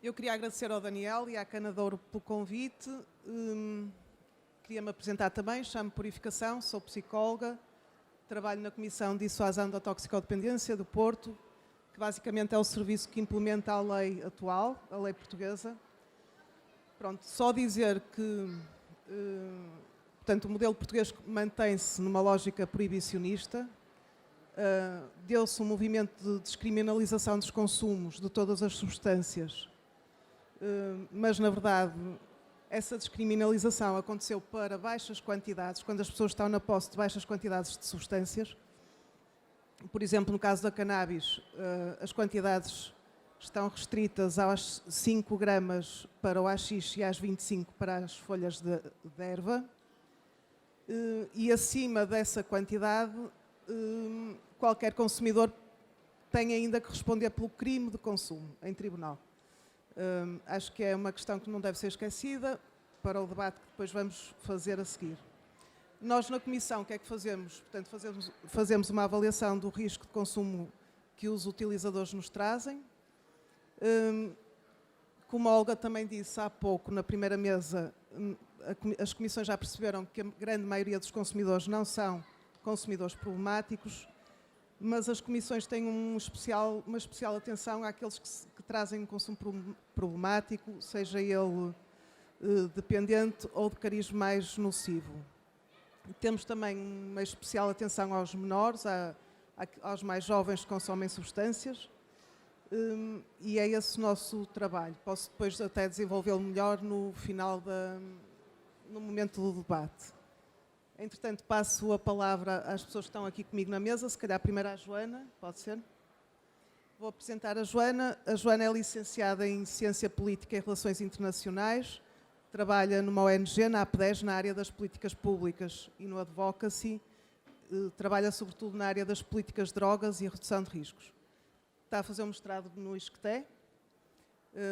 Eu queria agradecer ao Daniel e à Cana de Ouro pelo convite. Queria-me apresentar também, chamo-me Purificação, sou psicóloga, trabalho na Comissão de Dissuasão da Toxicodependência do Porto, que basicamente é o serviço que implementa a lei atual, a lei portuguesa. Pronto, só dizer que portanto, o modelo português mantém-se numa lógica proibicionista. Deu-se um movimento de descriminalização dos consumos de todas as substâncias, mas, na verdade, essa descriminalização aconteceu para baixas quantidades, quando as pessoas estão na posse de baixas quantidades de substâncias. Por exemplo, no caso da cannabis, as quantidades estão restritas aos 5 gramas para o haxixe e às 25 para as folhas de erva. E acima dessa quantidade, qualquer consumidor tem ainda que responder pelo crime de consumo em tribunal. Acho que é uma questão que não deve ser esquecida para o debate que depois vamos fazer a seguir. Nós, na Comissão, o que é que fazemos? Portanto, fazemos uma avaliação do risco de consumo que os utilizadores nos trazem. Como a Olga também disse há pouco, na primeira mesa, as comissões já perceberam que a grande maioria dos consumidores não são consumidores problemáticos, mas as comissões têm uma especial atenção àqueles que trazem um consumo problemático, seja ele dependente ou de cariz mais nocivo. Temos também uma especial atenção aos menores, aos mais jovens que consomem substâncias, e é esse o nosso trabalho. Posso depois até desenvolvê-lo melhor no final, no momento do debate. Entretanto, passo a palavra às pessoas que estão aqui comigo na mesa, se calhar primeiro à Joana, pode ser? Vou apresentar a Joana. A Joana é licenciada em Ciência Política e Relações Internacionais, trabalha numa ONG, na AP10, na área das políticas públicas e no advocacy, trabalha sobretudo na área das políticas de drogas e a redução de riscos. Está a fazer um mestrado no ISCTE,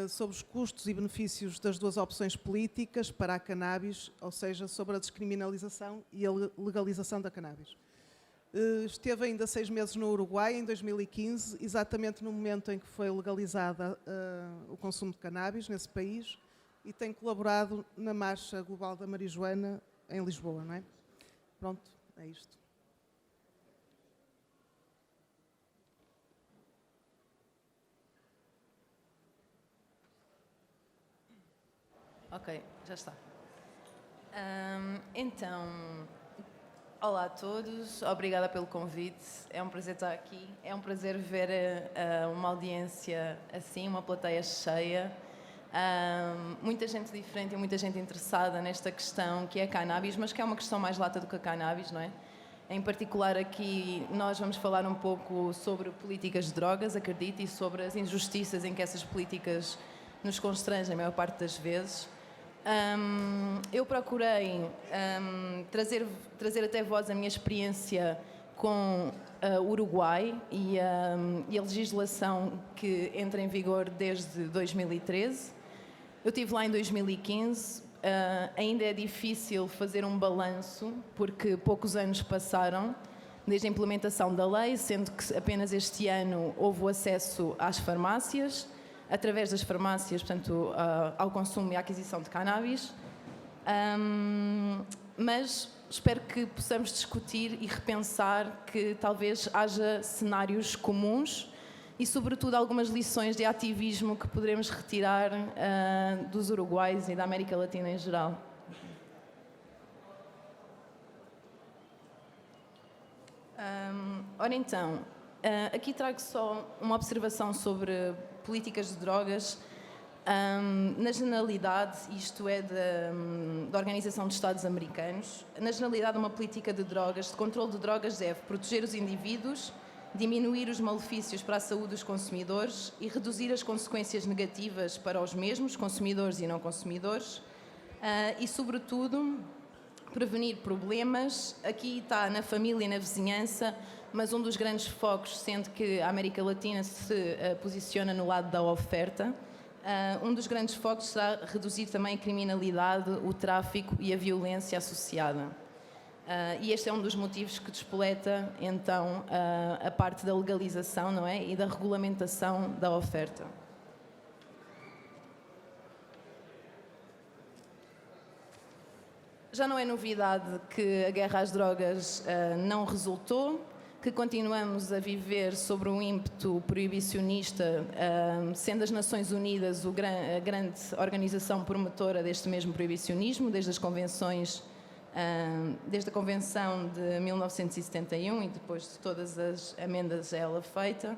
sobre os custos e benefícios das duas opções políticas para a cannabis, ou seja, sobre a descriminalização e a legalização da cannabis. Esteve ainda 6 meses no Uruguai, em 2015, exatamente no momento em que foi legalizada o consumo de cannabis nesse país, e tem colaborado na Marcha Global da Marijuana em Lisboa, não é? Pronto, é isto. Ok, já está. Então, olá a todos, obrigada pelo convite, é um prazer estar aqui, é um prazer ver uma audiência assim, uma plateia cheia, muita gente diferente e muita gente interessada nesta questão que é a cannabis, mas que é uma questão mais lata do que a cannabis, não é? Em particular aqui nós vamos falar um pouco sobre políticas de drogas, acredito, e sobre as injustiças em que essas políticas nos constrangem a maior parte das vezes. Eu procurei trazer até vós a minha experiência com o Uruguai e a legislação que entra em vigor desde 2013. Eu estive lá em 2015, ainda é difícil fazer um balanço, porque poucos anos passaram desde a implementação da lei, sendo que apenas este ano houve o acesso às farmácias, através das farmácias, portanto, ao consumo e à aquisição de cannabis. Mas espero que possamos discutir e repensar que talvez haja cenários comuns e, sobretudo, algumas lições de ativismo que poderemos retirar dos uruguaios e da América Latina em geral. Ora então, aqui trago só uma observação sobre políticas de drogas. Na generalidade, isto é da Organização dos Estados Americanos, na generalidade uma política de drogas, de controle de drogas, deve proteger os indivíduos, diminuir os malefícios para a saúde dos consumidores e reduzir as consequências negativas para os mesmos, consumidores e não consumidores, e, sobretudo, prevenir problemas. Aqui está na família e na vizinhança, mas um dos grandes focos, sendo que a América Latina se posiciona no lado da oferta, um dos grandes focos será reduzir também a criminalidade, o tráfico e a violência associada. E este é um dos motivos que despoleta, então, a parte da legalização, não é? E da regulamentação da oferta. já não é novidade que a guerra às drogas não resultou, que continuamos a viver sobre um ímpeto proibicionista, sendo as Nações Unidas a grande organização promotora deste mesmo proibicionismo, desde a Convenção de 1971 e depois de todas as emendas a ela feita.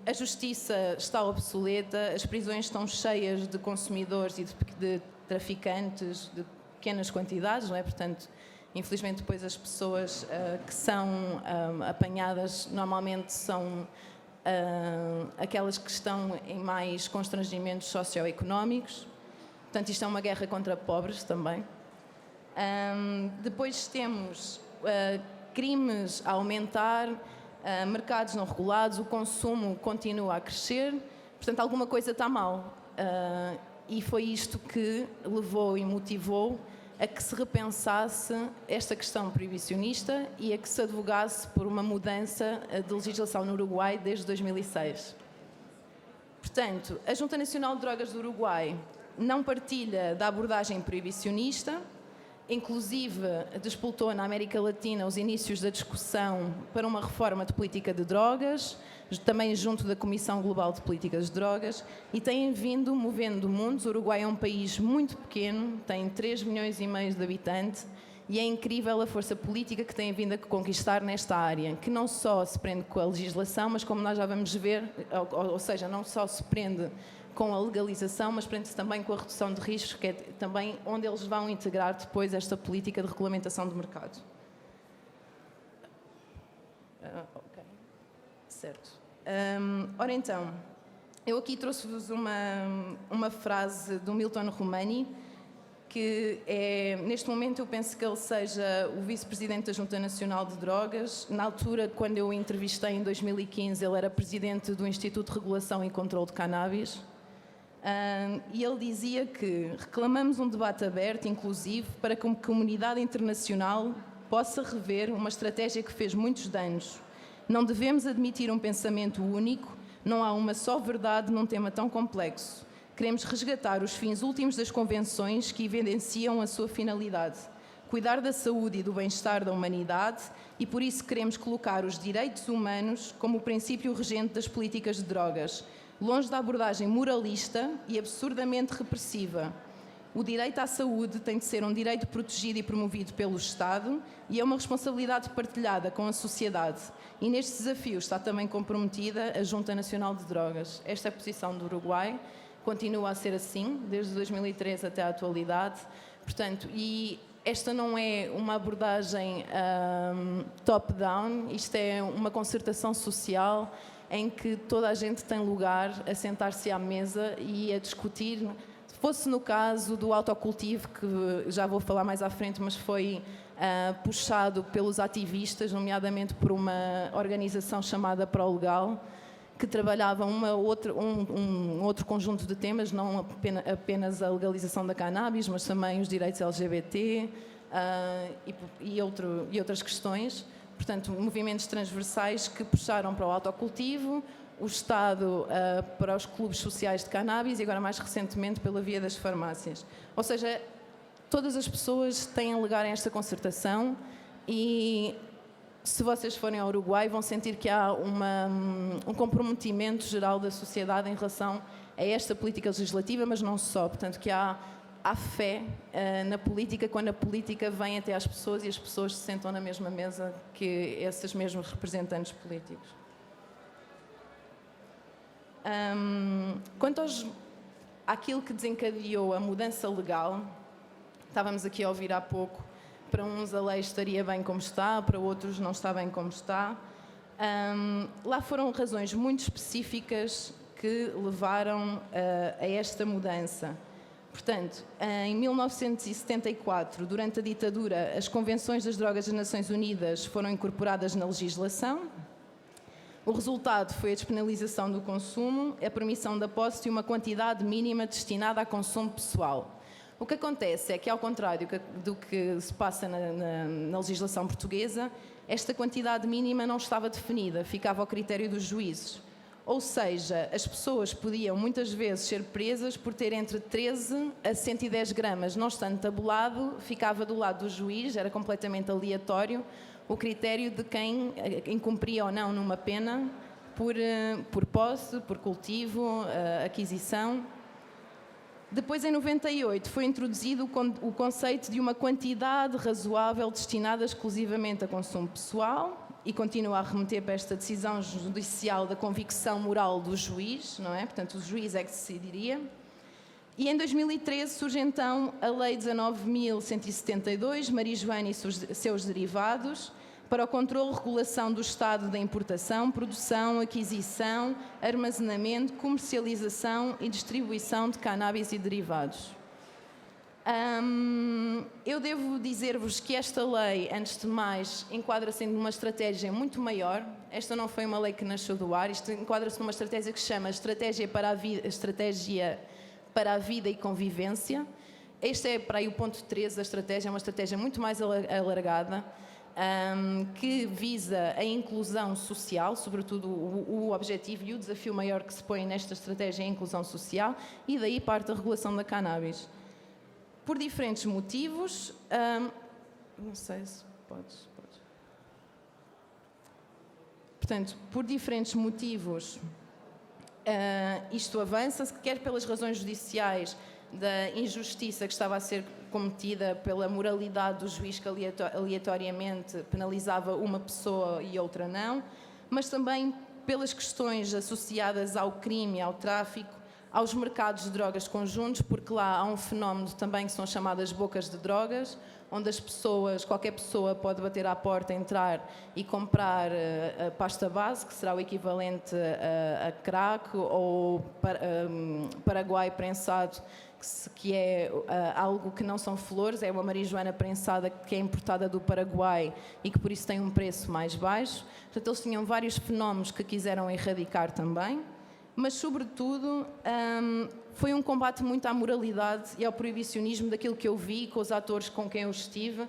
A justiça está obsoleta, as prisões estão cheias de consumidores e de traficantes de pequenas quantidades, não é? Portanto, infelizmente, depois as pessoas que são apanhadas normalmente são aquelas que estão em mais constrangimentos socioeconómicos. Portanto, isto é uma guerra contra pobres também. Depois temos crimes a aumentar, mercados não regulados, o consumo continua a crescer. Portanto, alguma coisa está mal. E foi isto que levou e motivou a que se repensasse esta questão proibicionista e a que se advogasse por uma mudança de legislação no Uruguai desde 2006. Portanto, a Junta Nacional de Drogas do Uruguai não partilha da abordagem proibicionista, inclusive despoltou na América Latina os inícios da discussão para uma reforma de política de drogas, também junto da Comissão Global de Políticas de Drogas, e têm vindo movendo mundos. O Uruguai é um país muito pequeno, tem 3,5 milhões de habitantes, e é incrível a força política que tem vindo a conquistar nesta área, que não só se prende com a legislação, mas como nós já vamos ver, ou seja, não só se prende com a legalização, mas prende-se também com a redução de riscos, que é também onde eles vão integrar depois esta política de regulamentação do mercado. Ok. Certo. Ora então, eu aqui trouxe-vos uma frase do Milton Roumani, que é, neste momento eu penso que ele seja o vice-presidente da Junta Nacional de Drogas. Na altura, quando eu o entrevistei em 2015, ele era presidente do Instituto de Regulação e Controlo de Cannabis. E ele dizia que reclamamos um debate aberto, inclusivo, para que a comunidade internacional possa rever uma estratégia que fez muitos danos. Não devemos admitir um pensamento único, não há uma só verdade num tema tão complexo. Queremos resgatar os fins últimos das convenções que evidenciam a sua finalidade, cuidar da saúde e do bem-estar da humanidade, e por isso queremos colocar os direitos humanos como o princípio regente das políticas de drogas, longe da abordagem moralista e absurdamente repressiva. O direito à saúde tem de ser um direito protegido e promovido pelo Estado e é uma responsabilidade partilhada com a sociedade. E neste desafio está também comprometida a Junta Nacional de Drogas. Esta é a posição do Uruguai, continua a ser assim, desde 2013 até à atualidade. Portanto, e esta não é uma abordagem top-down, isto é uma concertação social em que toda a gente tem lugar a sentar-se à mesa e a discutir. Fosse no caso do autocultivo, que já vou falar mais à frente, mas foi puxado pelos ativistas, nomeadamente por uma organização chamada Prolegal, que trabalhava um outro conjunto de temas, não apenas a legalização da cannabis, mas também os direitos LGBT e outras questões. Portanto, movimentos transversais que puxaram para o autocultivo, o Estado para os clubes sociais de cannabis e agora mais recentemente pela via das farmácias. Ou seja, todas as pessoas têm lugar em esta concertação e se vocês forem ao Uruguai vão sentir que há um comprometimento geral da sociedade em relação a esta política legislativa, mas não só. Portanto, que há fé na política quando a política vem até às pessoas e as pessoas se sentam na mesma mesa que esses mesmos representantes políticos. Quanto àquilo que desencadeou a mudança legal, estávamos aqui a ouvir há pouco, para uns a lei estaria bem como está, para outros não está bem como está. Lá foram razões muito específicas que levaram a esta mudança. Portanto, em 1974, durante a ditadura, as Convenções das Drogas das Nações Unidas foram incorporadas na legislação. O resultado foi a despenalização do consumo, a permissão da posse e uma quantidade mínima destinada a consumo pessoal. O que acontece é que, ao contrário do que se passa na legislação portuguesa, esta quantidade mínima não estava definida, ficava ao critério dos juízes. Ou seja, as pessoas podiam muitas vezes ser presas por ter entre 13 a 110 gramas, não estando tabulado, ficava do lado do juiz, era completamente aleatório o critério de quem incumpria ou não numa pena por posse, por cultivo, aquisição. Depois, em 98, foi introduzido o conceito de uma quantidade razoável destinada exclusivamente a consumo pessoal e continua a remeter para esta decisão judicial da convicção moral do juiz, não é? Portanto, o juiz é que decidiria. E em 2013 surge então a Lei 19.172, marijuana e seus derivados, para o controle e regulação do estado da importação, produção, aquisição, armazenamento, comercialização e distribuição de cannabis e derivados. Eu devo dizer-vos que esta lei, antes de mais, enquadra-se numa estratégia muito maior. Esta não foi uma lei que nasceu do ar, isto enquadra-se numa estratégia que se chama Estratégia para a Vida e Convivência. Este é para aí o ponto 13 da estratégia, é uma estratégia muito mais alargada, que visa a inclusão social, sobretudo o objetivo e o desafio maior que se põe nesta estratégia é a inclusão social, e daí parte a regulação da cannabis. Por diferentes motivos, não sei se podes. Portanto, por diferentes motivos, isto avança-se, quer pelas razões judiciais da injustiça que estava a ser cometida pela moralidade do juiz que aleatoriamente penalizava uma pessoa e outra não, mas também pelas questões associadas ao crime, ao tráfico, aos mercados de drogas conjuntos, porque lá há um fenómeno também que são chamadas bocas de drogas, onde as pessoas, qualquer pessoa pode bater à porta, entrar e comprar a pasta base, que será o equivalente a crack, ou paraguai prensado, que é algo que não são flores, é uma marijuana prensada que é importada do Paraguai e que por isso tem um preço mais baixo. Portanto, eles tinham vários fenómenos que quiseram erradicar também, mas, sobretudo, foi um combate muito à moralidade e ao proibicionismo daquilo que eu vi com os atores com quem eu estive.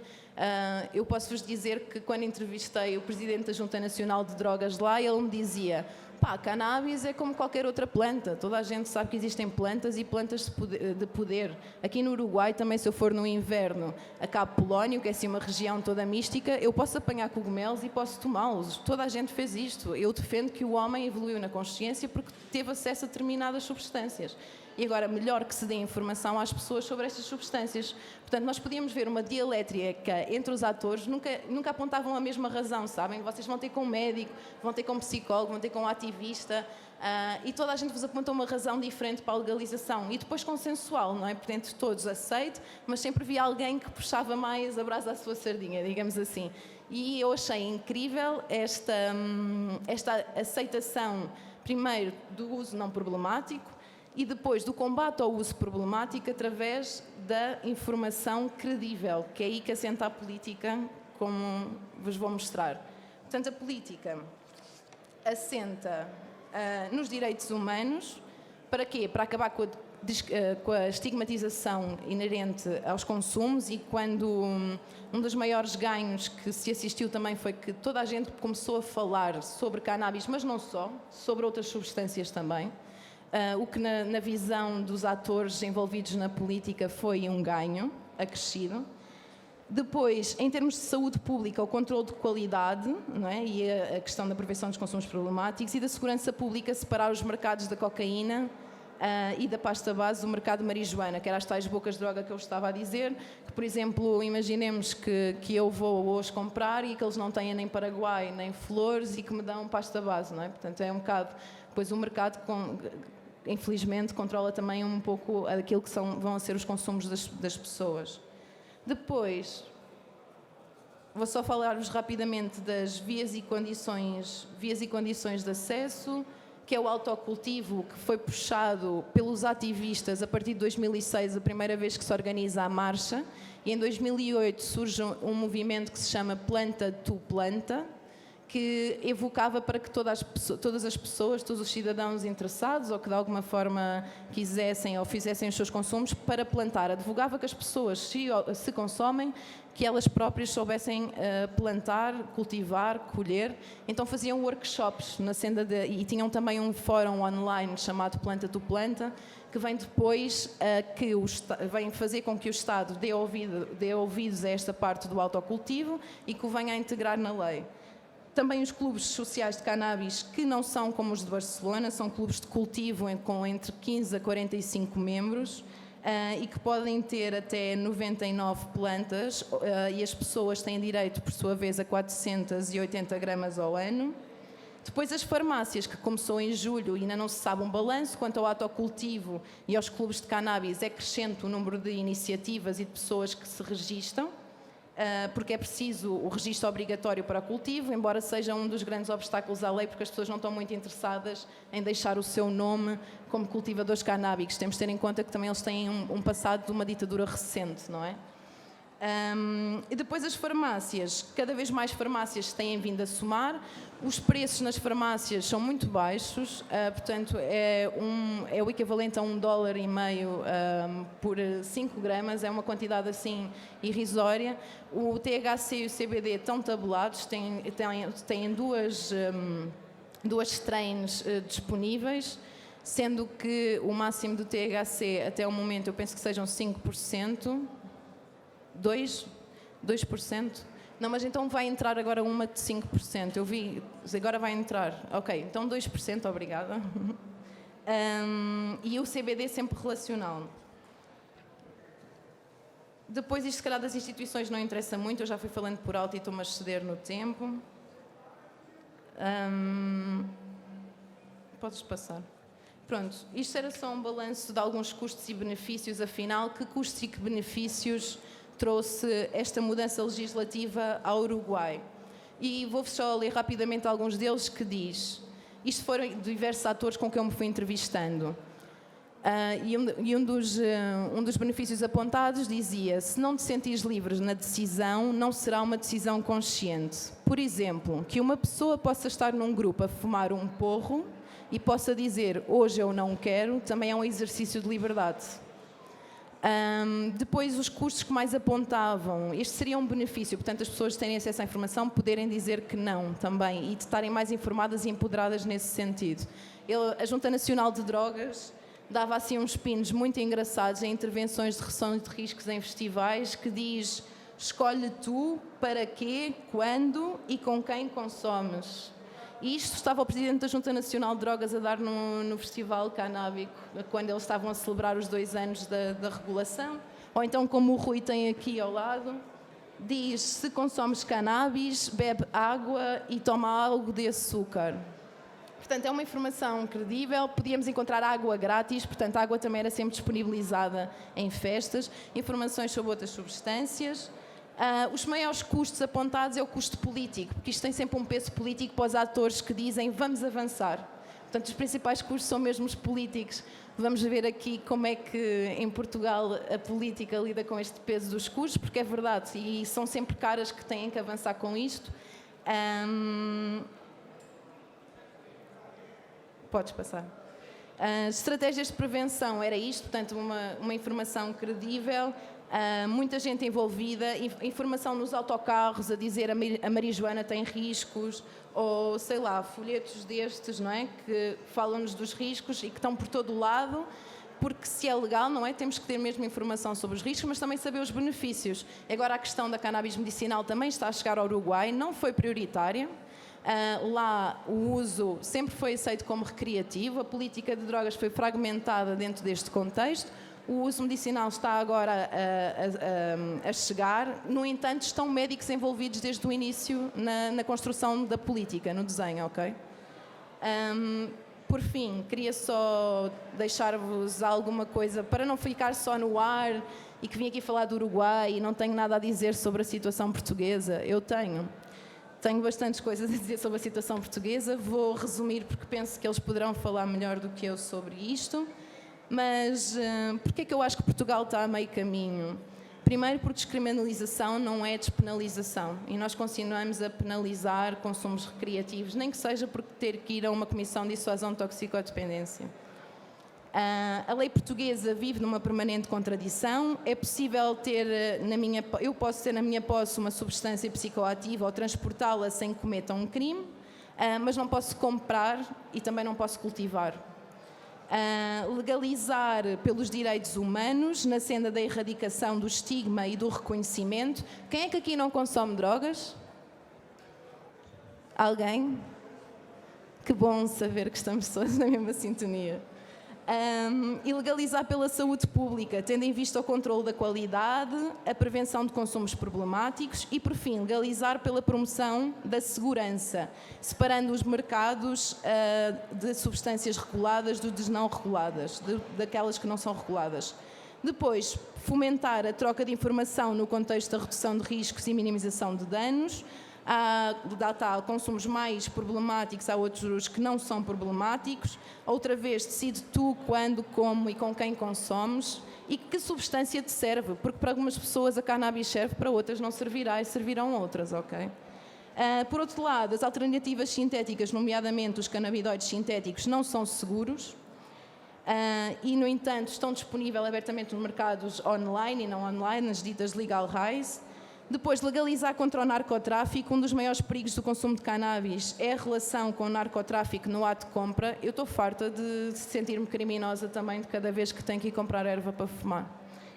Eu posso-vos dizer que, quando entrevistei o presidente da Junta Nacional de Drogas lá, ele me dizia: pá, cannabis é como qualquer outra planta. Toda a gente sabe que existem plantas e plantas de poder. Aqui no Uruguai, também, se eu for no inverno a Cabo Polónio, que é assim uma região toda mística, eu posso apanhar cogumelos e posso tomá-los. Toda a gente fez isto. Eu defendo que o homem evoluiu na consciência porque teve acesso a determinadas substâncias. E agora, melhor que se dê informação às pessoas sobre estas substâncias. Portanto, nós podíamos ver uma dialética entre os atores, nunca apontavam a mesma razão, sabem? Vocês vão ter com um médico, vão ter com um psicólogo, vão ter com um ativista, e toda a gente vos aponta uma razão diferente para a legalização. E depois consensual, não é? Portanto, todos aceitam, mas sempre havia alguém que puxava mais a brasa à sua sardinha, digamos assim. E eu achei incrível esta aceitação, primeiro, do uso não problemático, e depois do combate ao uso problemático através da informação credível, que é aí que assenta a política, como vos vou mostrar. Portanto, a política assenta nos direitos humanos. Para quê? Para acabar com a estigmatização inerente aos consumos, e quando um dos maiores ganhos que se assistiu também foi que toda a gente começou a falar sobre cannabis, mas não só, sobre outras substâncias também. O que na visão dos atores envolvidos na política foi um ganho acrescido. Depois, em termos de saúde pública, o controle de qualidade, não é? E a questão da prevenção dos consumos problemáticos, e da segurança pública, separar os mercados da cocaína e da pasta base do mercado de marijuana, que eram as tais bocas de droga que eu estava a dizer, que, por exemplo, imaginemos que eu vou hoje comprar e que eles não tenham nem Paraguai, nem flores, e que me dão pasta base, não é? Portanto, é um bocado... Pois o mercado, infelizmente, controla também um pouco aquilo que vão ser os consumos das pessoas. Depois, vou só falar-vos rapidamente das vias e condições de acesso, que é o autocultivo, que foi puxado pelos ativistas a partir de 2006, a primeira vez que se organiza a marcha, e em 2008 surge um movimento que se chama Planta to Planta, que evocava para que todas as pessoas, todos os cidadãos interessados ou que de alguma forma quisessem ou fizessem os seus consumos para plantar. Advogava que as pessoas, se consomem, que elas próprias soubessem plantar, cultivar, colher. Então faziam workshops na senda e tinham também um fórum online chamado Planta tu Planta, que vem depois vem fazer com que o Estado dê ouvidos a esta parte do autocultivo e que o venha a integrar na lei. Também os clubes sociais de cannabis, que não são como os de Barcelona, são clubes de cultivo com entre 15 a 45 membros e que podem ter até 99 plantas e as pessoas têm direito, por sua vez, a 480 gramas ao ano. Depois as farmácias, que começou em julho e ainda não se sabe um balanço. Quanto ao autocultivo e aos clubes de cannabis, é crescente o número de iniciativas e de pessoas que se registam, porque é preciso o registro obrigatório para o cultivo, embora seja um dos grandes obstáculos à lei, porque as pessoas não estão muito interessadas em deixar o seu nome como cultivadores canábicos. Temos de ter em conta que também eles têm um passado de uma ditadura recente, não é? E depois as farmácias, cada vez mais farmácias têm vindo a somar. Os preços nas farmácias são muito baixos, portanto é o equivalente a $1,50 por 5 gramas, é uma quantidade assim irrisória. O THC e o CBD estão tabulados, têm duas strains disponíveis, sendo que o máximo do THC até o momento eu penso que sejam 5%. 2%? Não, mas então vai entrar agora uma de 5%. Eu vi, agora vai entrar. Ok, então 2%, obrigada. E o CBD sempre relacional. Depois, isto se calhar das instituições não interessa muito, eu já fui falando por alto e estou-me a exceder no tempo. Podes passar. Pronto, isto era só um balanço de alguns custos e benefícios. Afinal, que custos e que benefícios trouxe esta mudança legislativa ao Uruguai? E vou-vos só ler rapidamente alguns deles, que diz... Isto foram diversos atores com quem eu me fui entrevistando. Um dos benefícios apontados dizia: se não te sentires livre na decisão, não será uma decisão consciente. Por exemplo, que uma pessoa possa estar num grupo a fumar um porro e possa dizer, hoje eu não quero, também é um exercício de liberdade. Depois, os custos que mais apontavam, este seria um benefício, portanto, as pessoas terem acesso à informação, poderem dizer que não também, e de estarem mais informadas e empoderadas nesse sentido. A Junta Nacional de Drogas dava assim uns pinos muito engraçados em intervenções de redução de riscos em festivais, que diz, escolhe tu para quê, quando e com quem consomes. E isto estava o Presidente da Junta Nacional de Drogas a dar no Festival Canábico, quando eles estavam a celebrar os 2 anos da regulação. Ou então, como o Rui tem aqui ao lado, diz, se consomes cannabis, bebe água e toma algo de açúcar. Portanto, é uma informação credível. Podíamos encontrar água grátis, portanto, a água também era sempre disponibilizada em festas. Informações sobre outras substâncias. Os maiores custos apontados é o custo político, porque isto tem sempre um peso político para os atores que dizem vamos avançar. Portanto, os principais custos são mesmo os políticos. Vamos ver aqui como é que em Portugal a política lida com este peso dos custos, porque é verdade, e são sempre caras que têm que avançar com isto. Podes passar. Estratégias de prevenção, era isto, portanto, uma informação credível. Muita gente envolvida, informação nos autocarros a dizer a marijuana tem riscos, ou sei lá, folhetos destes, não é? Que falam-nos dos riscos e que estão por todo o lado, porque se é legal, não é? Temos que ter mesmo informação sobre os riscos, mas também saber os benefícios. Agora a questão da cannabis medicinal também está a chegar ao Uruguai, não foi prioritária. Lá o uso sempre foi aceito como recreativo, a política de drogas foi fragmentada dentro deste contexto. O uso medicinal está agora a chegar, no entanto, estão médicos envolvidos desde o início na construção da política, no desenho, ok? Por fim, queria só deixar-vos alguma coisa, para não ficar só no ar, e que vim aqui falar do Uruguai e não tenho nada a dizer sobre a situação portuguesa. Eu tenho bastantes coisas a dizer sobre a situação portuguesa, vou resumir porque penso que eles poderão falar melhor do que eu sobre isto. Mas porquê é que eu acho que Portugal está a meio caminho? Primeiro, porque descriminalização não é despenalização e nós continuamos a penalizar consumos recreativos, nem que seja por ter que ir a uma comissão de dissuasão de toxicodependência. A lei portuguesa vive numa permanente contradição. É possível ter eu posso ter na minha posse uma substância psicoativa ou transportá-la sem que cometa um crime, mas não posso comprar e também não posso cultivar. Legalizar pelos direitos humanos, na senda da erradicação do estigma e do reconhecimento. Quem é que aqui não consome drogas? Alguém? Que bom saber que estamos todos na mesma sintonia. E legalizar pela saúde pública, tendo em vista o controle da qualidade, a prevenção de consumos problemáticos e, por fim, legalizar pela promoção da segurança, separando os mercados de substâncias reguladas dos não reguladas, daquelas que não são reguladas. Depois, fomentar a troca de informação no contexto da redução de riscos e minimização de danos. Há consumos mais problemáticos, há outros que não são problemáticos. Outra vez, decide tu quando, como e com quem consomes e que substância te serve, porque para algumas pessoas a cannabis serve, para outras não servirá e servirão outras, ok? Por outro lado, as alternativas sintéticas, nomeadamente os canabinoides sintéticos, não são seguros e, no entanto, estão disponíveis abertamente nos mercados online e não online, nas ditas legal highs. Depois, legalizar contra o narcotráfico. Um dos maiores perigos do consumo de cannabis é a relação com o narcotráfico no ato de compra. Eu estou farta de sentir-me criminosa também de cada vez que tenho que ir comprar erva para fumar.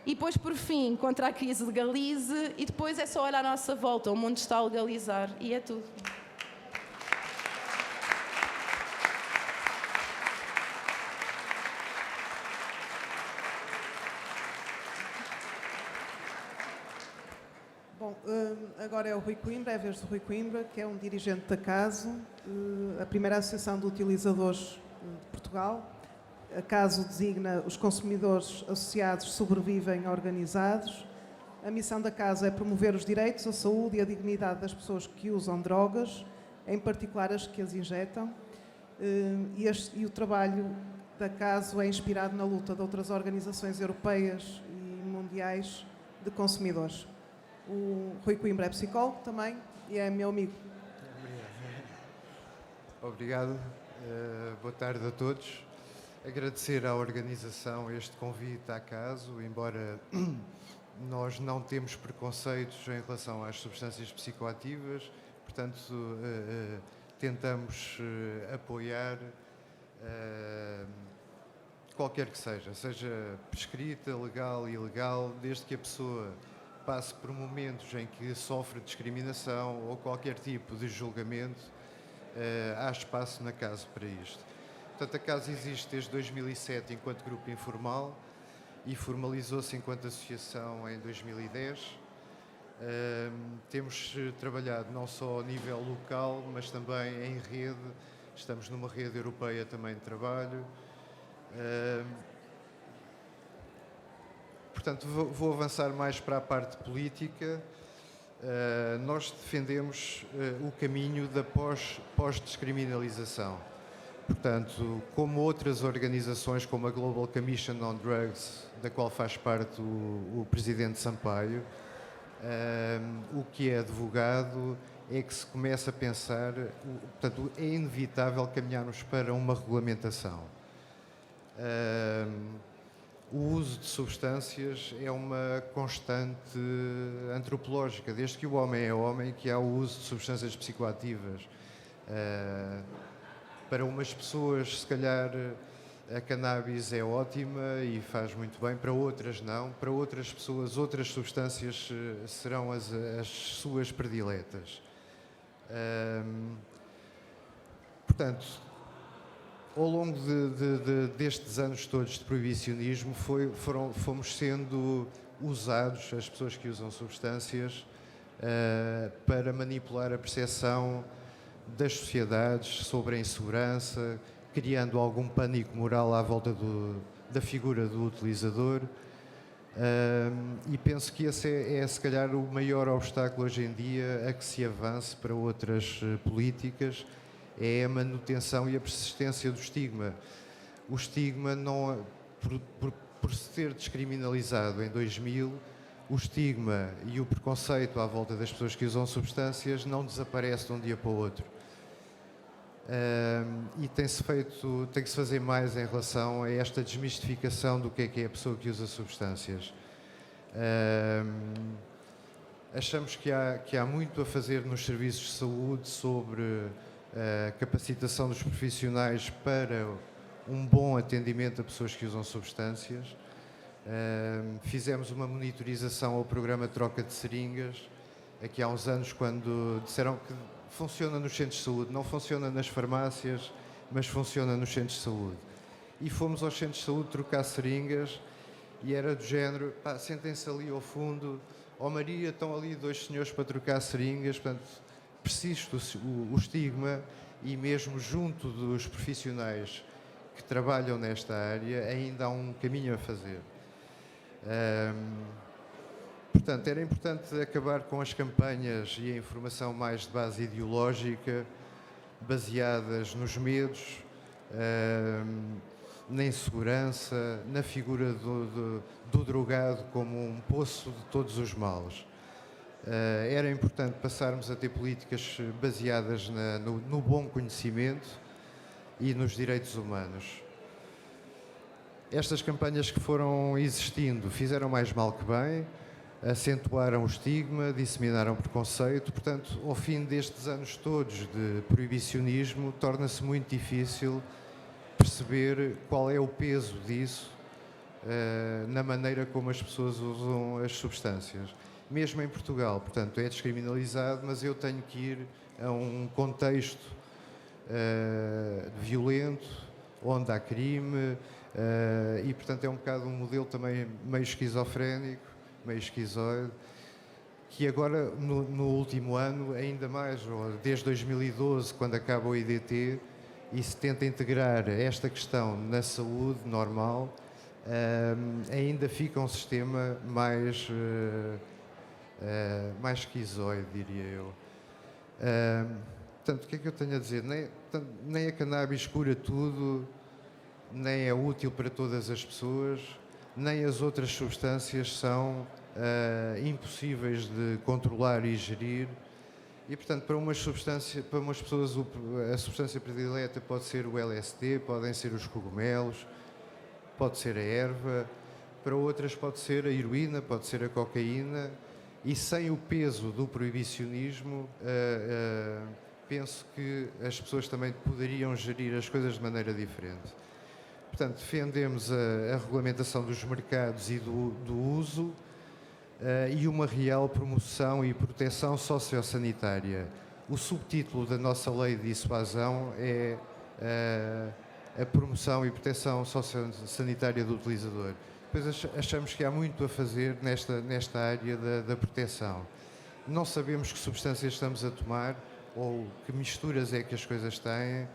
E depois, por fim, contra a crise, legalize. E depois é só olhar à nossa volta, o mundo está a legalizar. E é tudo. Bom, agora é o Rui Coimbra, é a vez do Rui Coimbra, que é um dirigente da CASO, a primeira Associação de Utilizadores de Portugal. A CASO designa os consumidores associados sobrevivem organizados. A missão da CASO é promover os direitos, a saúde e a dignidade das pessoas que usam drogas, em particular as que as injetam. E o trabalho da CASO é inspirado na luta de outras organizações europeias e mundiais de consumidores. O Rui Coimbra é psicólogo também e é meu amigo. Obrigado. Boa tarde a todos. Agradecer à organização este convite à CASO, embora nós não temos preconceitos em relação às substâncias psicoativas, portanto, tentamos apoiar qualquer que seja prescrita, legal, ilegal, desde que a pessoa passe por momentos em que sofre discriminação ou qualquer tipo de julgamento, há espaço na CASO para isto. Portanto, a CASO existe desde 2007 enquanto grupo informal e formalizou-se enquanto associação em 2010. Temos trabalhado não só a nível local, mas também em rede. Estamos numa rede europeia também de trabalho. Portanto, vou avançar mais para a parte política. Nós defendemos o caminho da pós-descriminalização. Portanto, como outras organizações, como a Global Commission on Drugs, da qual faz parte o Presidente Sampaio, o que é advogado é que se começa a pensar, portanto, é inevitável caminharmos para uma regulamentação. O uso de substâncias é uma constante antropológica. Desde que o homem é homem, que há o uso de substâncias psicoativas. Para umas pessoas, se calhar, a cannabis é ótima e faz muito bem, para outras não. Para outras pessoas, outras substâncias serão as suas prediletas. Portanto, ao longo destes anos todos de proibicionismo, fomos sendo usados, as pessoas que usam substâncias, para manipular a percepção das sociedades sobre a insegurança, criando algum pânico moral à volta da figura do utilizador. E penso que esse é, se calhar, o maior obstáculo hoje em dia a que se avance para outras políticas, é a manutenção e a persistência do estigma. O estigma, por ser descriminalizado em 2000, o estigma e o preconceito à volta das pessoas que usam substâncias não desaparece de um dia para o outro. E tem que se fazer mais em relação a esta desmistificação do que é a pessoa que usa substâncias. Achamos que há muito a fazer nos serviços de saúde sobre a capacitação dos profissionais para um bom atendimento a pessoas que usam substâncias. Fizemos uma monitorização ao programa de troca de seringas aqui há uns anos, quando disseram que funciona nos centros de saúde, não funciona nas farmácias, mas funciona nos centros de saúde. E fomos aos centros de saúde trocar seringas e era do género, sentem-se ali ao fundo, Maria, estão ali 2 senhores para trocar seringas, portanto, persiste o estigma e mesmo junto dos profissionais que trabalham nesta área ainda há um caminho a fazer. Portanto, era importante acabar com as campanhas e a informação mais de base ideológica, baseadas nos medos, na insegurança, na figura do drogado como um poço de todos os males. Era importante passarmos a ter políticas baseadas no bom conhecimento e nos direitos humanos. Estas campanhas que foram existindo fizeram mais mal que bem, acentuaram o estigma, disseminaram preconceito. Portanto, ao fim destes anos todos de proibicionismo, torna-se muito difícil perceber qual é o peso disso na maneira como as pessoas usam as substâncias. Mesmo em Portugal, portanto, é descriminalizado, mas eu tenho que ir a um contexto violento, onde há crime, e, portanto, é um bocado um modelo também meio esquizofrénico, meio esquizoide, que agora, no último ano, ainda mais, desde 2012, quando acaba o IDT, e se tenta integrar esta questão na saúde normal, ainda fica um sistema mais esquizoide, diria eu. Portanto, o que é que eu tenho a dizer? Nem a cannabis cura tudo, nem é útil para todas as pessoas, nem as outras substâncias são impossíveis de controlar e gerir. E, portanto, para umas pessoas a substância predileta pode ser o LSD, podem ser os cogumelos, pode ser a erva, para outras pode ser a heroína, pode ser a cocaína, e sem o peso do proibicionismo, penso que as pessoas também poderiam gerir as coisas de maneira diferente. Portanto, defendemos a regulamentação dos mercados e do uso, e uma real promoção e proteção sociosanitária. O subtítulo da nossa lei de dissuasão é a promoção e proteção sociosanitária do utilizador. Depois achamos que há muito a fazer nesta área da proteção. Não sabemos que substâncias estamos a tomar ou que misturas é que as coisas têm,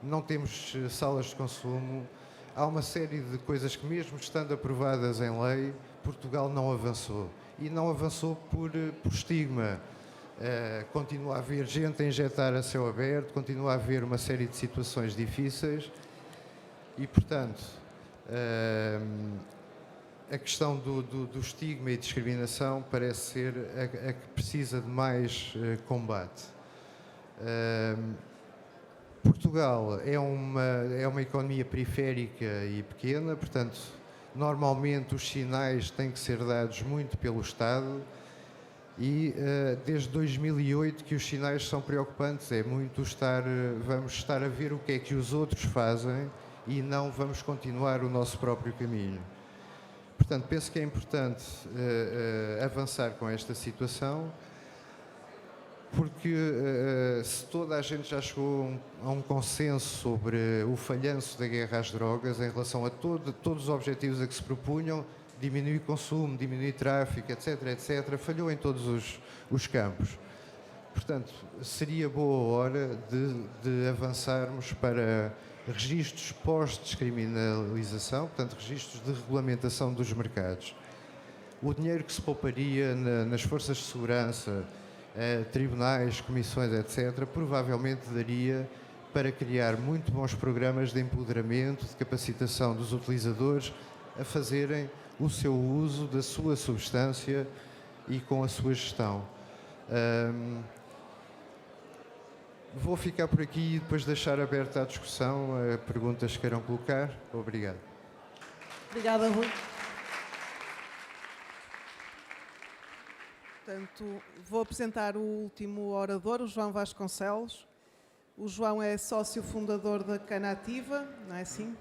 não temos salas de consumo, há uma série de coisas que, mesmo estando aprovadas em lei, Portugal não avançou. E não avançou por estigma. Continua a haver gente a injetar a céu aberto, continua a haver uma série de situações difíceis e, portanto, a questão do estigma e discriminação parece ser a que precisa de mais combate. Portugal é uma economia periférica e pequena, portanto, normalmente os sinais têm que ser dados muito pelo Estado e desde 2008 que os sinais são preocupantes, é muito vamos estar a ver o que é que os outros fazem e não vamos continuar o nosso próprio caminho. Portanto, penso que é importante avançar com esta situação, porque se toda a gente já chegou a um consenso sobre o falhanço da guerra às drogas em relação a todos os objetivos a que se propunham, diminuir consumo, diminuir tráfico, etc., etc., falhou em todos os campos. Portanto, seria boa hora de avançarmos para registros pós-descriminalização, portanto, registros de regulamentação dos mercados. O dinheiro que se pouparia nas forças de segurança, tribunais, comissões, etc., provavelmente daria para criar muito bons programas de empoderamento, de capacitação dos utilizadores, a fazerem o seu uso da sua substância e com a sua gestão. Vou ficar por aqui e depois deixar aberta a discussão, a perguntas que queiram colocar. Obrigado. Obrigada, Rui. Portanto, vou apresentar o último orador, o João Vasconcelos. O João é sócio fundador da Canativa, não é assim?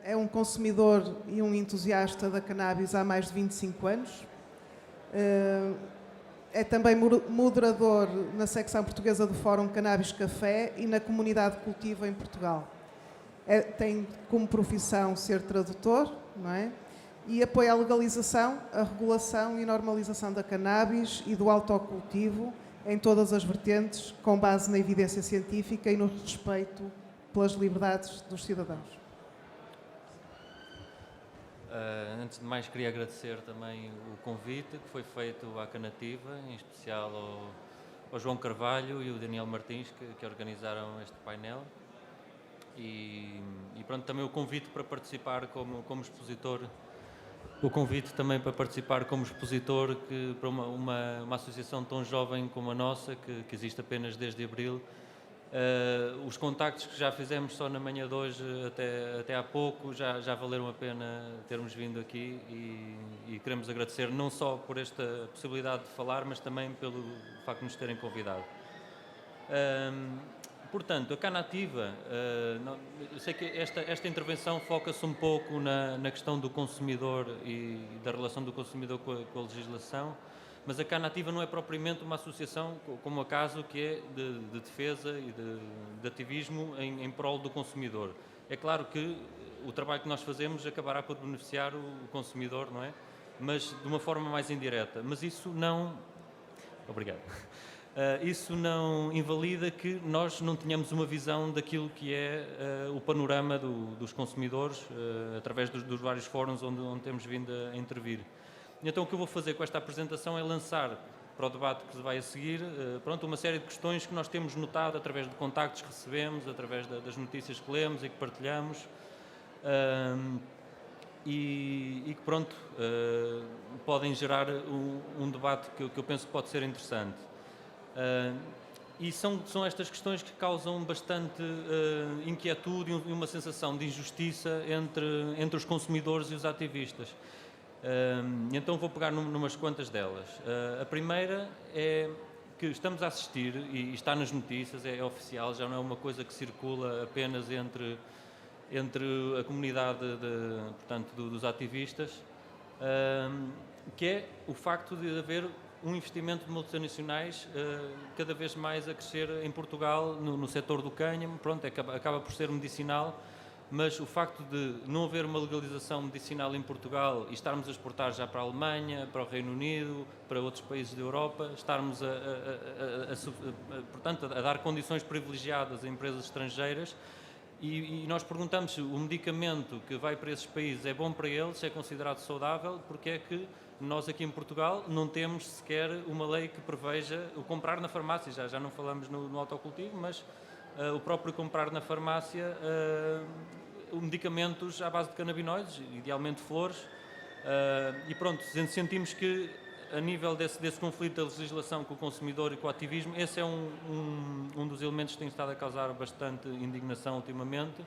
É um consumidor e um entusiasta da cannabis há mais de 25 anos. É também moderador na secção portuguesa do Fórum Cannabis Café e na comunidade de cultivo em Portugal. Tem como profissão ser tradutor, não é? E apoia a legalização, a regulação e normalização da cannabis e do autocultivo em todas as vertentes, com base na evidência científica e no respeito pelas liberdades dos cidadãos. Antes de mais, queria agradecer também o convite que foi feito à Canativa, em especial ao João Carvalho e o Daniel Martins, que organizaram este painel. E pronto, também o convite para participar como expositor. O convite também para participar como expositor para uma associação tão jovem como a nossa, que existe apenas desde abril. Os contactos que já fizemos só na manhã de hoje até há pouco já valeram a pena termos vindo aqui e queremos agradecer não só por esta possibilidade de falar, mas também pelo facto de nos terem convidado. Portanto, a Canativa, eu sei que esta intervenção foca-se um pouco na questão do consumidor e da relação do consumidor com a legislação, mas a Canativa não é propriamente uma associação como o caso que é de defesa e de ativismo em prol do consumidor. É claro que o trabalho que nós fazemos acabará por beneficiar o consumidor, não é? Mas de uma forma mais indireta. Mas isso não... Obrigado. Isso não invalida que nós não tenhamos uma visão daquilo que é o panorama dos consumidores através dos vários fóruns onde temos vindo a intervir. Então o que eu vou fazer com esta apresentação é lançar para o debate que vai a seguir uma série de questões que nós temos notado através de contactos que recebemos, através das notícias que lemos e que partilhamos e que podem gerar um debate que eu penso que pode ser interessante. E são estas questões que causam bastante inquietude e uma sensação de injustiça entre os consumidores e os ativistas. Então vou pegar numas quantas delas. A primeira é que estamos a assistir, e está nas notícias, é oficial, já não é uma coisa que circula apenas entre a comunidade dos ativistas, que é o facto de haver um investimento de multinacionais cada vez mais a crescer em Portugal, no setor do cânhamo. Acaba por ser medicinal, mas o facto de não haver uma legalização medicinal em Portugal e estarmos a exportar já para a Alemanha, para o Reino Unido, para outros países da Europa, estarmos a dar condições privilegiadas a empresas estrangeiras e nós perguntamos se o medicamento que vai para esses países é bom para eles, é considerado saudável, porque é que nós aqui em Portugal não temos sequer uma lei que preveja o comprar na farmácia, já não falamos no autocultivo, mas o próprio comprar na farmácia medicamentos à base de canabinoides, idealmente flores, sentimos que a nível desse conflito da legislação com o consumidor e com o ativismo, esse é um dos elementos que tem estado a causar bastante indignação ultimamente.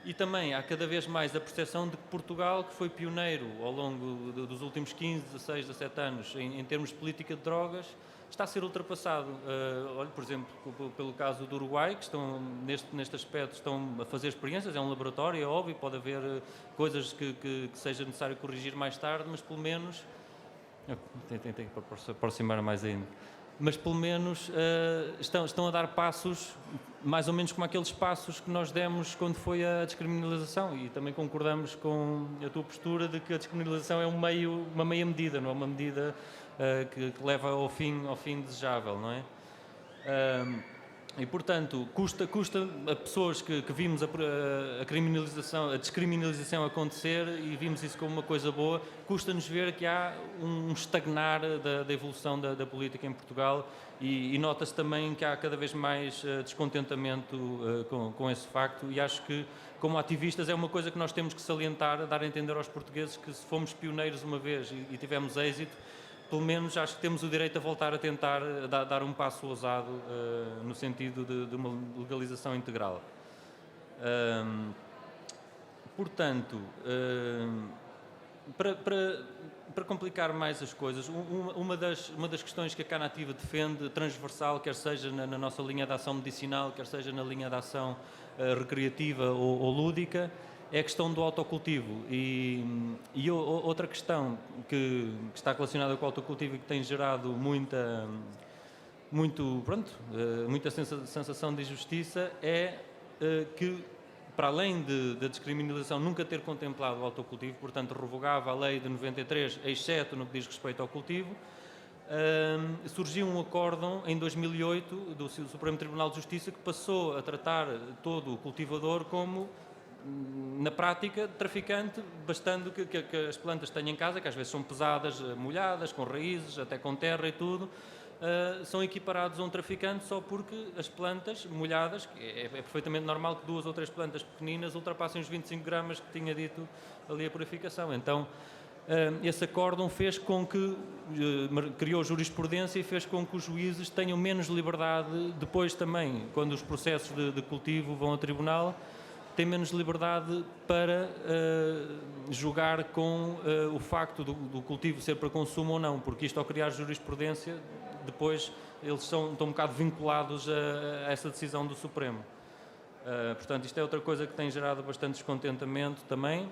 E também há cada vez mais a percepção de que Portugal, que foi pioneiro ao longo dos últimos 15, 16, 17 anos em termos de política de drogas, está a ser ultrapassado. Olha, por exemplo, pelo caso do Uruguai, que estão, neste aspecto, estão a fazer experiências, é um laboratório, é óbvio, pode haver coisas que seja necessário corrigir mais tarde, mas pelo menos... Tem que aproximar mais ainda. Mas pelo menos estão a dar passos, mais ou menos como aqueles passos que nós demos quando foi a descriminalização, e também concordamos com a tua postura de que a descriminalização é uma meia medida, não é uma medida que leva ao fim desejável, não é? E, portanto, custa a pessoas que vimos a descriminalização acontecer e vimos isso como uma coisa boa, custa-nos ver que há um estagnar da evolução da política em Portugal e nota-se também que há cada vez mais descontentamento com esse facto, e acho que, como ativistas, é uma coisa que nós temos que salientar, dar a entender aos portugueses que, se fomos pioneiros uma vez e tivemos êxito, pelo menos acho que temos o direito a voltar a tentar dar um passo ousado no sentido de uma legalização integral. Portanto, para complicar mais as coisas, uma das questões que a Canativa defende, transversal, quer seja na nossa linha de ação medicinal, quer seja na linha de ação recreativa ou lúdica, é a questão do autocultivo. E outra questão que está relacionada com o autocultivo e que tem gerado muita sensação de injustiça é que, para além da descriminalização nunca ter contemplado o autocultivo, portanto revogava a lei de 93, exceto no que diz respeito ao cultivo, surgiu um acórdão em 2008 do Supremo Tribunal de Justiça que passou a tratar todo o cultivador como, na prática, traficante, bastando que as plantas que tenham em casa, que às vezes são pesadas, molhadas, com raízes, até com terra e tudo, são equiparados a um traficante só porque as plantas molhadas, que é perfeitamente normal que 2 ou 3 plantas pequeninas ultrapassem os 25 gramas que tinha dito ali a purificação. Então, esse acórdão fez com que, criou jurisprudência e fez com que os juízes tenham menos liberdade, depois também, quando os processos de cultivo vão a tribunal, têm menos liberdade para julgar com o facto do cultivo ser para consumo ou não, porque isto, ao criar jurisprudência, depois eles estão um bocado vinculados a essa decisão do Supremo. Portanto, isto é outra coisa que tem gerado bastante descontentamento também.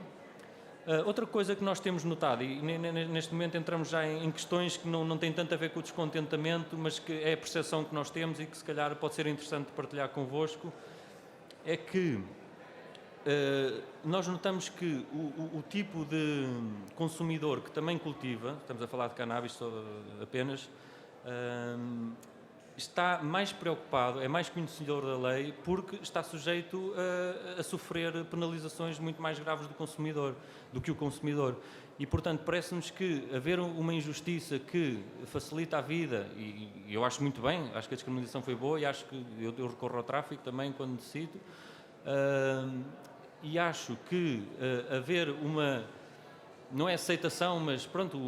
Outra coisa que nós temos notado, e neste momento entramos já em questões que não têm tanto a ver com o descontentamento, mas que é a percepção que nós temos e que se calhar pode ser interessante partilhar convosco, é que nós notamos que o tipo de consumidor que também cultiva, estamos a falar de cannabis apenas, está mais preocupado, é mais conhecedor da lei, porque está sujeito a sofrer penalizações muito mais graves do que o consumidor. E, portanto, parece-nos que haver uma injustiça que facilita a vida, e eu acho muito bem, acho que a descriminalização foi boa, e acho que eu recorro ao tráfico também quando decido, e acho que haver uma, não é aceitação, mas pronto,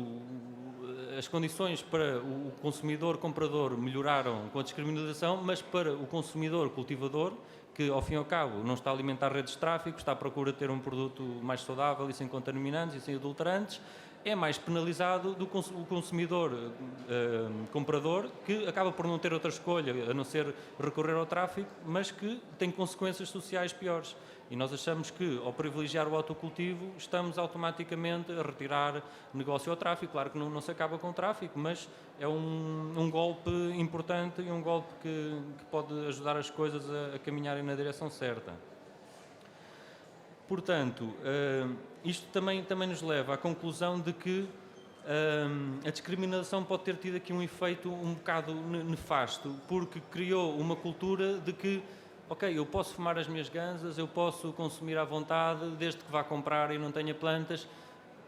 as condições para o consumidor comprador melhoraram com a descriminalização, mas para o consumidor cultivador, que ao fim e ao cabo não está a alimentar redes de tráfico, está à procura de ter um produto mais saudável e sem contaminantes e sem adulterantes, é mais penalizado do que o consumidor comprador, que acaba por não ter outra escolha a não ser recorrer ao tráfico, mas que tem consequências sociais piores. E nós achamos que, ao privilegiar o autocultivo, estamos automaticamente a retirar negócio ao tráfico. Claro que não se acaba com o tráfico, mas é um golpe importante e um golpe que pode ajudar as coisas a caminharem na direção certa. Portanto, isto também nos leva à conclusão de que a descriminalização pode ter tido aqui um efeito um bocado nefasto, porque criou uma cultura de que, ok, eu posso fumar as minhas ganzas, eu posso consumir à vontade, desde que vá comprar e não tenha plantas,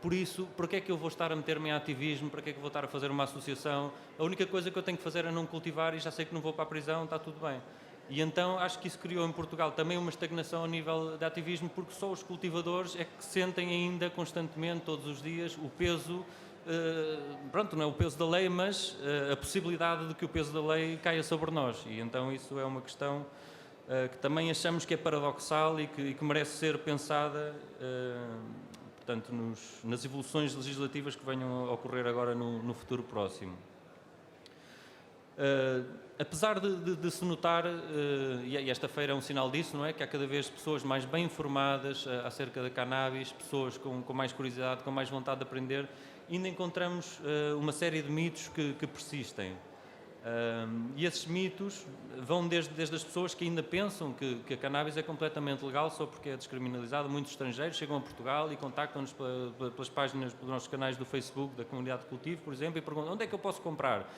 por isso, para que é que eu vou estar a meter-me em ativismo, para que é que eu vou estar a fazer uma associação? A única coisa que eu tenho que fazer é não cultivar e já sei que não vou para a prisão, está tudo bem. E então acho que isso criou em Portugal também uma estagnação a nível de ativismo, porque só os cultivadores é que sentem ainda constantemente, todos os dias, o peso, pronto, não é o peso da lei, mas a possibilidade de que o peso da lei caia sobre nós. E então isso é uma questão que também achamos que é paradoxal e que merece ser pensada, portanto, nas evoluções legislativas que venham a ocorrer agora no futuro próximo. Apesar de se notar, e esta feira é um sinal disso, não é? Que há cada vez pessoas mais bem informadas acerca da cannabis, pessoas com mais curiosidade, com mais vontade de aprender, ainda encontramos uma série de mitos que persistem. E esses mitos vão desde as pessoas que ainda pensam que a cannabis é completamente legal só porque é descriminalizada. Muitos estrangeiros chegam a Portugal e contactam-nos pelas páginas, pelos nossos canais do Facebook, da comunidade de cultivo, por exemplo, e perguntam onde é que eu posso comprar.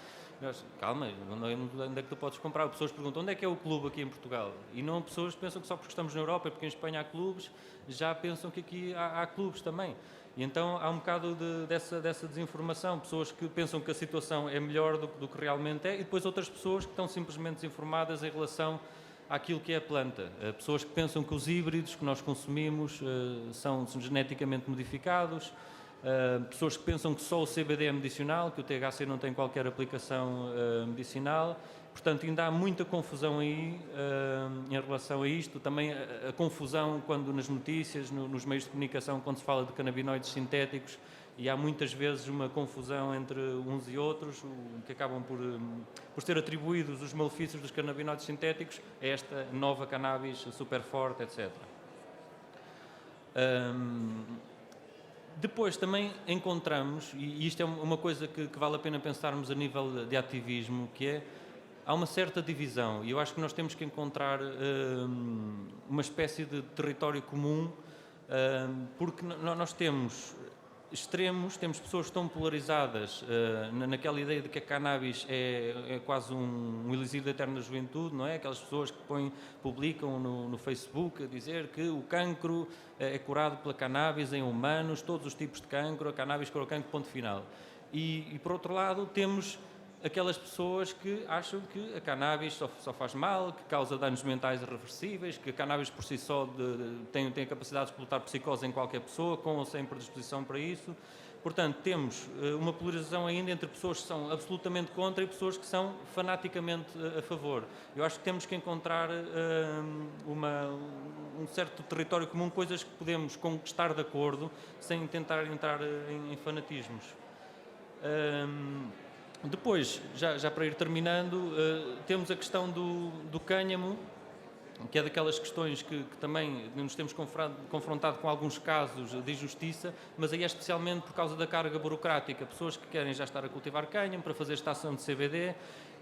Calma, onde é que tu podes comprar? Pessoas perguntam, onde é que é o clube aqui em Portugal? E não, pessoas pensam que só porque estamos na Europa e porque em Espanha há clubes, já pensam que aqui há clubes também. E então há um bocado dessa desinformação, pessoas que pensam que a situação é melhor do que realmente é, e depois outras pessoas que estão simplesmente desinformadas em relação àquilo que é a planta. Pessoas que pensam que os híbridos que nós consumimos são geneticamente modificados, pessoas que pensam que só o CBD é medicinal, que o THC não tem qualquer aplicação medicinal. Portanto, ainda há muita confusão aí em relação a isto. Também a confusão quando nas notícias, nos meios de comunicação, quando se fala de canabinoides sintéticos, e há muitas vezes uma confusão entre uns e outros, que acabam por ser atribuídos os malefícios dos canabinoides sintéticos a esta nova cannabis super forte, etc. Depois também encontramos, e isto é uma coisa que vale a pena pensarmos a nível de ativismo, que é, há uma certa divisão, e eu acho que nós temos que encontrar uma espécie de território comum, porque nós temos extremos, temos pessoas que estão polarizadas naquela ideia de que a cannabis é quase um elixir da eterna juventude, não é? Aquelas pessoas que publicam no Facebook a dizer que o cancro é curado pela cannabis em humanos, todos os tipos de cancro, a cannabis cura o cancro, ponto final. E por outro lado temos aquelas pessoas que acham que a cannabis só faz mal, que causa danos mentais irreversíveis, que a cannabis por si só tem a capacidade de explotar psicose em qualquer pessoa, com ou sem predisposição para isso. Portanto, temos uma polarização ainda entre pessoas que são absolutamente contra e pessoas que são fanaticamente a favor. Eu acho que temos que encontrar um certo território comum, coisas que podemos conquistar de acordo, sem tentar entrar em fanatismos. Depois, já para ir terminando, temos a questão do cânhamo, que é daquelas questões que também nos temos confrontado com alguns casos de injustiça, mas aí é especialmente por causa da carga burocrática. Pessoas que querem já estar a cultivar cânhamo para fazer extração de CBD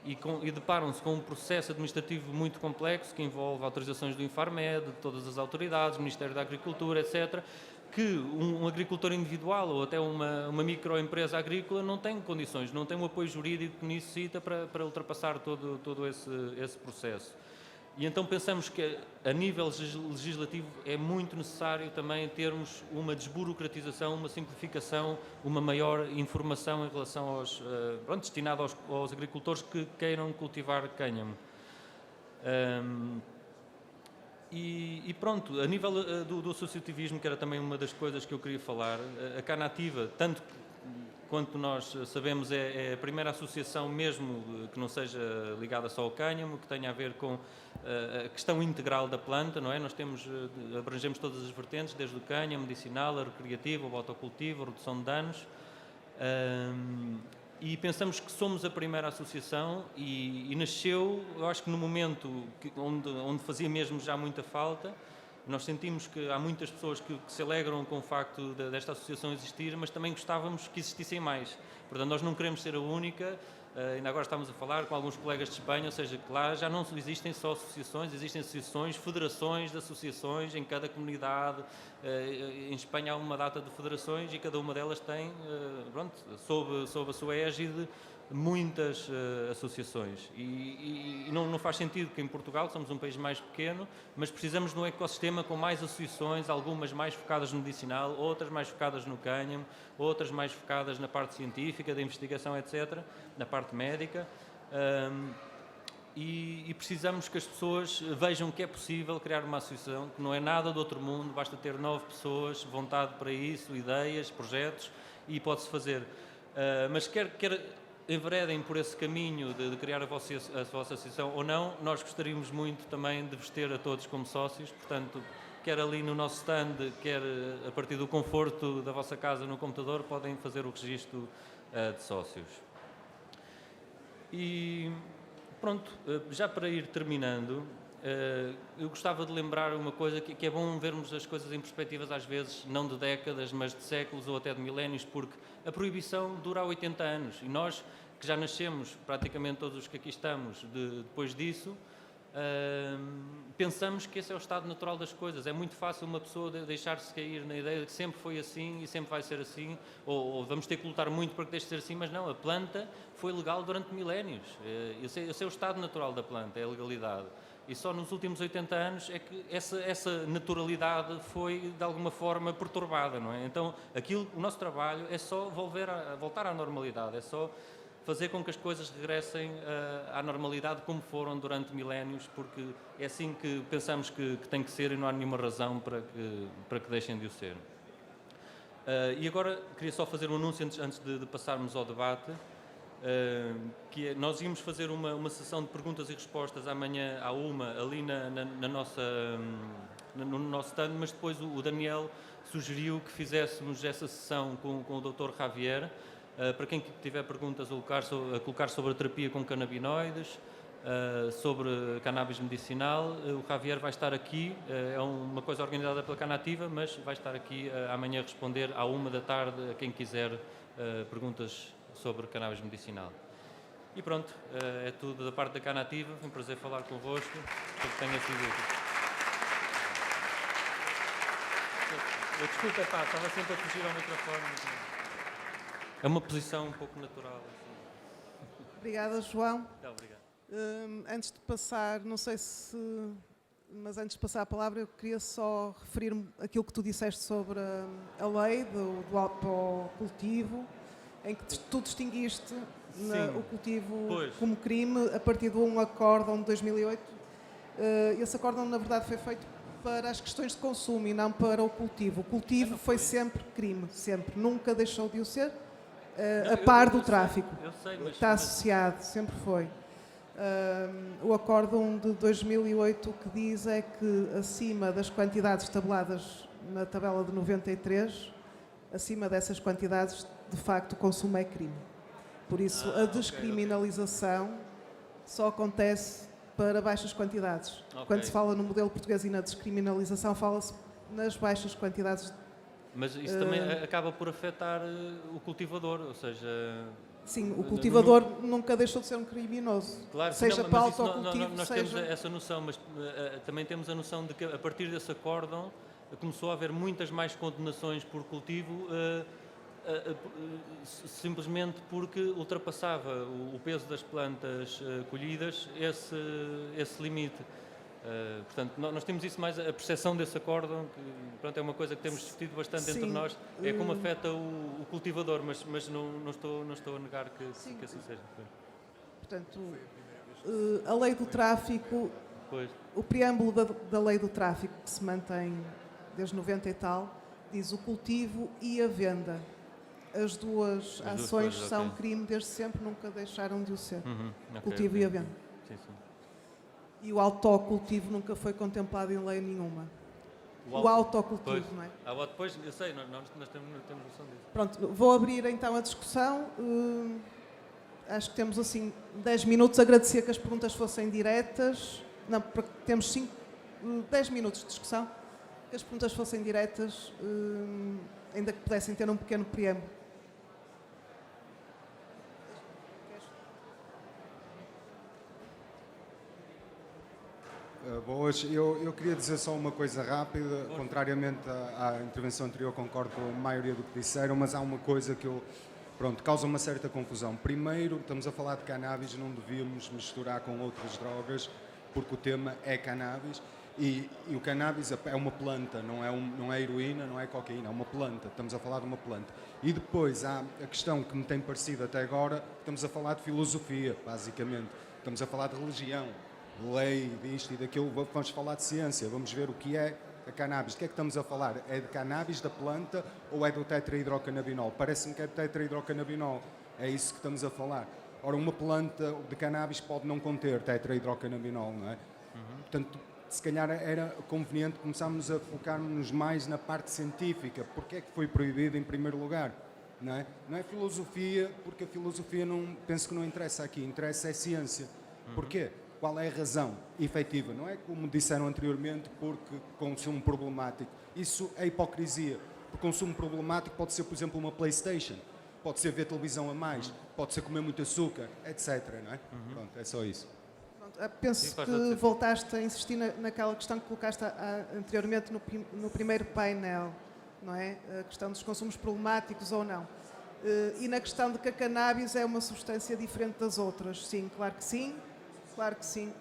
e deparam-se com um processo administrativo muito complexo que envolve autorizações do Infarmed, de todas as autoridades, Ministério da Agricultura, etc., que um agricultor individual ou até uma microempresa agrícola não tem condições, não tem o apoio jurídico que necessita para ultrapassar todo esse processo. E então pensamos que a nível legislativo é muito necessário também termos uma desburocratização, uma simplificação, uma maior informação em relação destinada aos agricultores que queiram cultivar cânhamo. E pronto, a nível do associativismo, que era também uma das coisas que eu queria falar, a Canativa, tanto quanto nós sabemos, é a primeira associação mesmo que não seja ligada só ao cânhamo, que tenha a ver com a questão integral da planta, não é? Nós abrangemos todas as vertentes, desde o cânhamo, medicinal, a recreativa, o autocultivo, a redução de danos. E pensamos que somos a primeira associação e nasceu, eu acho que no momento onde fazia mesmo já muita falta. Nós sentimos que há muitas pessoas que se alegram com o facto desta associação existir, mas também gostávamos que existissem mais. Portanto, nós não queremos ser a única. Ainda agora estamos a falar com alguns colegas de Espanha, ou seja, que lá já não existem só associações, existem associações, federações de associações em cada comunidade. Em Espanha há uma data de federações e cada uma delas tem, sob a sua égide, muitas associações. E não faz sentido que em Portugal, somos um país mais pequeno, mas precisamos de um ecossistema com mais associações, algumas mais focadas no medicinal, outras mais focadas no cânhamo, outras mais focadas na parte científica, da investigação, etc., na parte médica. E precisamos que as pessoas vejam que é possível criar uma associação, que não é nada do outro mundo, basta ter 9 pessoas, vontade para isso, ideias, projetos, e pode-se fazer. Mas quer enveredem por esse caminho de criar a vossa associação ou não, nós gostaríamos muito também de vos ter a todos como sócios, portanto, quer ali no nosso stand, quer a partir do conforto da vossa casa no computador, podem fazer o registro de sócios. E pronto, já para ir terminando, eu gostava de lembrar uma coisa que é bom vermos as coisas em perspectivas às vezes, não de décadas, mas de séculos ou até de milénios, porque a proibição dura há 80 anos e nós, que já nascemos, praticamente todos os que aqui estamos, depois disso, pensamos que esse é o estado natural das coisas. É muito fácil uma pessoa deixar-se cair na ideia de que sempre foi assim e sempre vai ser assim, ou vamos ter que lutar muito para que deixe de ser assim, mas não, a planta foi legal durante milénios. Esse é o estado natural da planta, é a legalidade. E só nos últimos 80 anos é que essa naturalidade foi, de alguma forma, perturbada, não é? Então, o nosso trabalho é só voltar à normalidade, é só fazer com que as coisas regressem à normalidade como foram durante milénios, porque é assim que pensamos que tem que ser e não há nenhuma razão para que deixem de o ser. E agora queria só fazer um anúncio antes de passarmos ao debate, que é, nós íamos fazer uma sessão de perguntas e respostas amanhã à 1h ali no nosso stand, mas depois o Daniel sugeriu que fizéssemos essa sessão com o Dr. Javier, para quem tiver perguntas a colocar sobre a terapia com canabinoides, sobre cannabis medicinal. O Javier vai estar aqui, é uma coisa organizada pela Canativa, mas vai estar aqui amanhã a responder à 1h da tarde a quem quiser perguntas sobre cannabis medicinal. E pronto, é tudo da parte da Canativa. Foi um prazer falar convosco. Espero que tenha sido útil. Desculpa, estava sempre a fugir ao microfone. É uma posição um pouco natural. Assim. Obrigada, João. Muito obrigado. Antes de passar, não sei se... Mas antes de passar a palavra, eu queria só referir-me aquilo que tu disseste sobre a lei do autocultivo, em que tu distinguiste o cultivo como crime a partir de um acórdão de 2008. Esse acórdão, na verdade, foi feito para as questões de consumo e não para o cultivo. O cultivo foi sempre crime, sempre. Nunca deixou de o ser, a par do tráfico. Eu sei, mas... Está associado, sempre foi. O acórdão de 2008 o que diz é que acima das quantidades tabeladas na tabela de 93, acima dessas quantidades, de facto, o consumo é crime. Por isso, a descriminalização só acontece para baixas quantidades. Quando se fala no modelo português e na descriminalização, fala-se nas baixas quantidades. Mas isso também acaba por afetar o cultivador, ou seja... Sim, o cultivador nunca deixou de ser um criminoso. Claro, seja para autocultivo, nós seja... temos essa noção, mas também temos a noção de que a partir desse acórdão começou a haver muitas mais condenações por cultivo, simplesmente porque ultrapassava o peso das plantas colhidas esse limite. Portanto, nós temos isso mais, a percepção desse acórdão, que pronto, é uma coisa que temos discutido bastante entre nós, é como afeta o cultivador, mas não estou a negar que assim seja. Portanto, a lei do tráfico, Pois. o preâmbulo da lei do tráfico, que se mantém desde 90 e tal, diz o cultivo e a venda. As duas ações coisas, são crime desde sempre, nunca deixaram de o ser. Okay, Cultivo e a venda. Sim. E o autocultivo nunca foi contemplado em lei nenhuma. O autocultivo, pois, não é? Depois, eu sei, nós temos noção disso. Pronto, vou abrir então a discussão. Acho que temos assim 10 minutos. Agradecia que as perguntas fossem diretas. Não, temos 10 minutos de discussão. Que as perguntas fossem diretas, ainda que pudessem ter um pequeno preâmbulo. Boas, eu queria dizer só uma coisa rápida, contrariamente à intervenção anterior, concordo com a maioria do que disseram, mas há uma coisa que causa uma certa confusão. Primeiro, estamos a falar de cannabis, não devíamos misturar com outras drogas, porque o tema é cannabis, e o cannabis é uma planta, não é heroína, não é cocaína, é uma planta, estamos a falar de uma planta. E depois há a questão que me tem parecido até agora, estamos a falar de filosofia, basicamente, estamos a falar de religião, lei, disto e daquilo, vamos falar de ciência, vamos ver o que é a cannabis. O que é que estamos a falar? É de cannabis da planta ou é do tetrahidrocannabinol? Parece-me que é do tetrahidrocannabinol, é isso que estamos a falar. Ora, uma planta de cannabis pode não conter tetrahidrocannabinol, não é? Portanto, se calhar era conveniente começarmos a focar-nos mais na parte científica. Porque é que foi proibido em primeiro lugar? Não é filosofia, porque a filosofia penso que não interessa aqui, interessa é ciência. Porquê? Qual é a razão efetiva? Não é como disseram anteriormente, porque consumo problemático. Isso é hipocrisia. Porque consumo problemático pode ser, por exemplo, uma PlayStation, pode ser ver televisão a mais, pode ser comer muito açúcar, etc. Não é? Pronto, é só isso. Penso Sim, faz que todo sentido. voltaste a insistir naquela questão que colocaste anteriormente no primeiro painel, não é? A questão dos consumos problemáticos ou não. E na questão de que a cannabis é uma substância diferente das outras. Sim, claro que sim. Claro que sim.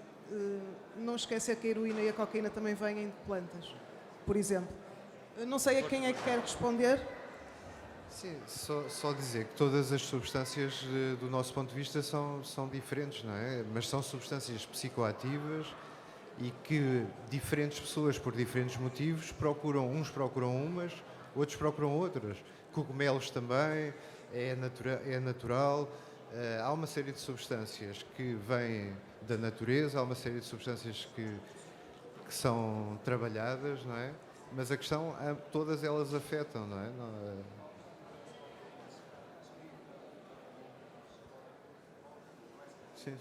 Não esquecer que a heroína e a cocaína também vêm de plantas, por exemplo. Não sei a quem é que quer responder. Sim, só dizer que todas as substâncias, do nosso ponto de vista, são diferentes, não é? Mas são substâncias psicoativas e que diferentes pessoas, por diferentes motivos, uns procuram umas, outros procuram outras. Cogumelos também, é natural. Há uma série de substâncias que vêm da natureza, há uma série de substâncias que são trabalhadas, não é? Mas a questão, todas elas afetam, não é? Sim.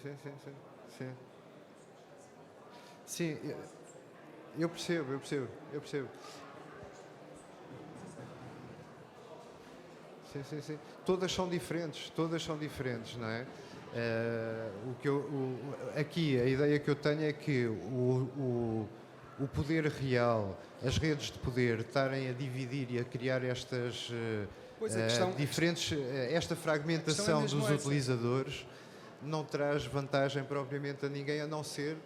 Sim, eu percebo. Sim. Todas são diferentes, não é? Aqui a ideia que eu tenho é que o poder real, as redes de poder estarem a dividir e a criar estas Pois a questão, diferentes, esta fragmentação a questão é mesmo dos essa. utilizadores não traz vantagem propriamente a ninguém, a não ser